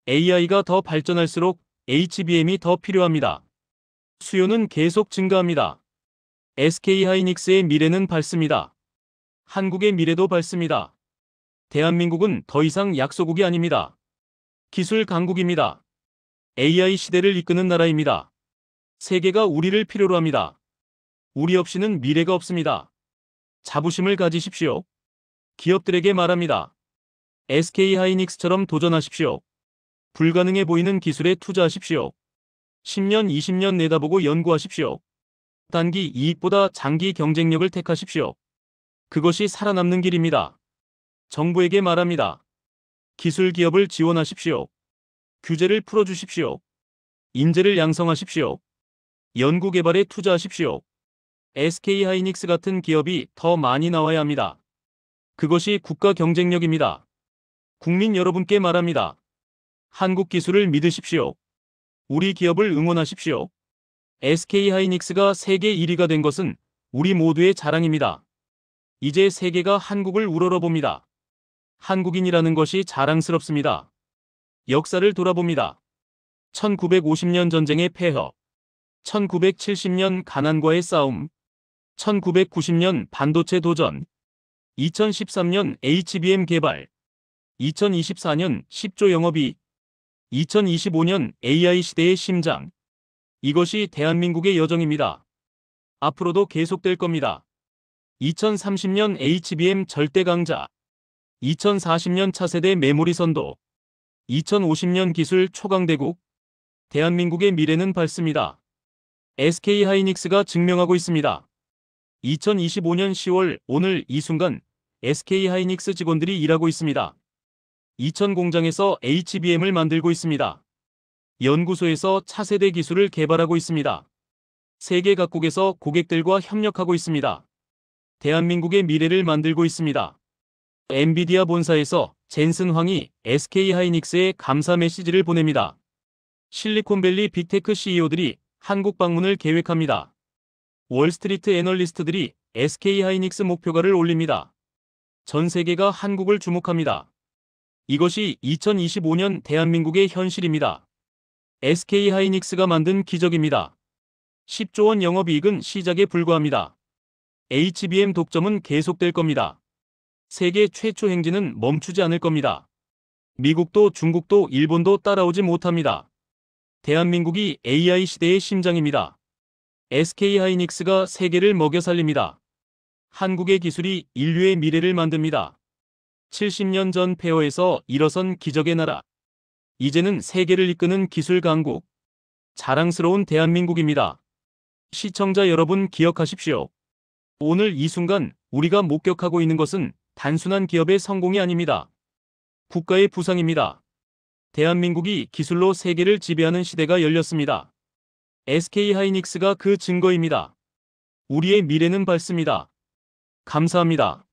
Speaker 1: AI가 더 발전할수록 HBM이 더 필요합니다. 수요는 계속 증가합니다. SK하이닉스의 미래는 밝습니다. 한국의 미래도 밝습니다. 대한민국은 더 이상 약소국이 아닙니다. 기술 강국입니다. AI 시대를 이끄는 나라입니다. 세계가 우리를 필요로 합니다. 우리 없이는 미래가 없습니다. 자부심을 가지십시오. 기업들에게 말합니다. SK하이닉스처럼 도전하십시오. 불가능해 보이는 기술에 투자하십시오. 10년, 20년 내다보고 연구하십시오. 단기 이익보다 장기 경쟁력을 택하십시오. 그것이 살아남는 길입니다. 정부에게 말합니다. 기술 기업을 지원하십시오. 규제를 풀어주십시오. 인재를 양성하십시오. 연구개발에 투자하십시오. SK하이닉스 같은 기업이 더 많이 나와야 합니다. 그것이 국가 경쟁력입니다. 국민 여러분께 말합니다. 한국 기술을 믿으십시오. 우리 기업을 응원하십시오. SK하이닉스가 세계 1위가 된 것은 우리 모두의 자랑입니다. 이제 세계가 한국을 우러러봅니다. 한국인이라는 것이 자랑스럽습니다. 역사를 돌아봅니다. 1950년 전쟁의 폐허, 1970년 가난과의 싸움, 1990년 반도체 도전, 2013년 HBM 개발, 2024년 10조 영업이익, 2025년 AI 시대의 심장. 이것이 대한민국의 여정입니다. 앞으로도 계속될 겁니다. 2030년 HBM 절대 강자, 2040년 차세대 메모리 선도, 2050년 기술 초강대국. 대한민국의 미래는 밝습니다. SK하이닉스가 증명하고 있습니다. 2025년 10월 오늘 이 순간 SK하이닉스 직원들이 일하고 있습니다. 이천 공장에서 HBM을 만들고 있습니다. 연구소에서 차세대 기술을 개발하고 있습니다. 세계 각국에서 고객들과 협력하고 있습니다. 대한민국의 미래를 만들고 있습니다. 엔비디아 본사에서 젠슨 황이 SK하이닉스에 감사 메시지를 보냅니다. 실리콘밸리 빅테크 CEO들이 한국 방문을 계획합니다. 월스트리트 애널리스트들이 SK하이닉스 목표가를 올립니다. 전 세계가 한국을 주목합니다. 이것이 2025년 대한민국의 현실입니다. SK하이닉스가 만든 기적입니다. 10조 원 영업이익은 시작에 불과합니다. HBM 독점은 계속될 겁니다. 세계 최초 행진은 멈추지 않을 겁니다. 미국도 중국도 일본도 따라오지 못합니다. 대한민국이 AI 시대의 심장입니다. SK하이닉스가 세계를 먹여 살립니다. 한국의 기술이 인류의 미래를 만듭니다. 70년 전 폐허에서 일어선 기적의 나라. 이제는 세계를 이끄는 기술 강국. 자랑스러운 대한민국입니다. 시청자 여러분 기억하십시오. 오늘 이 순간 우리가 목격하고 있는 것은 단순한 기업의 성공이 아닙니다. 국가의 부상입니다. 대한민국이 기술로 세계를 지배하는 시대가 열렸습니다. SK하이닉스가 그 증거입니다. 우리의 미래는 밝습니다. 감사합니다.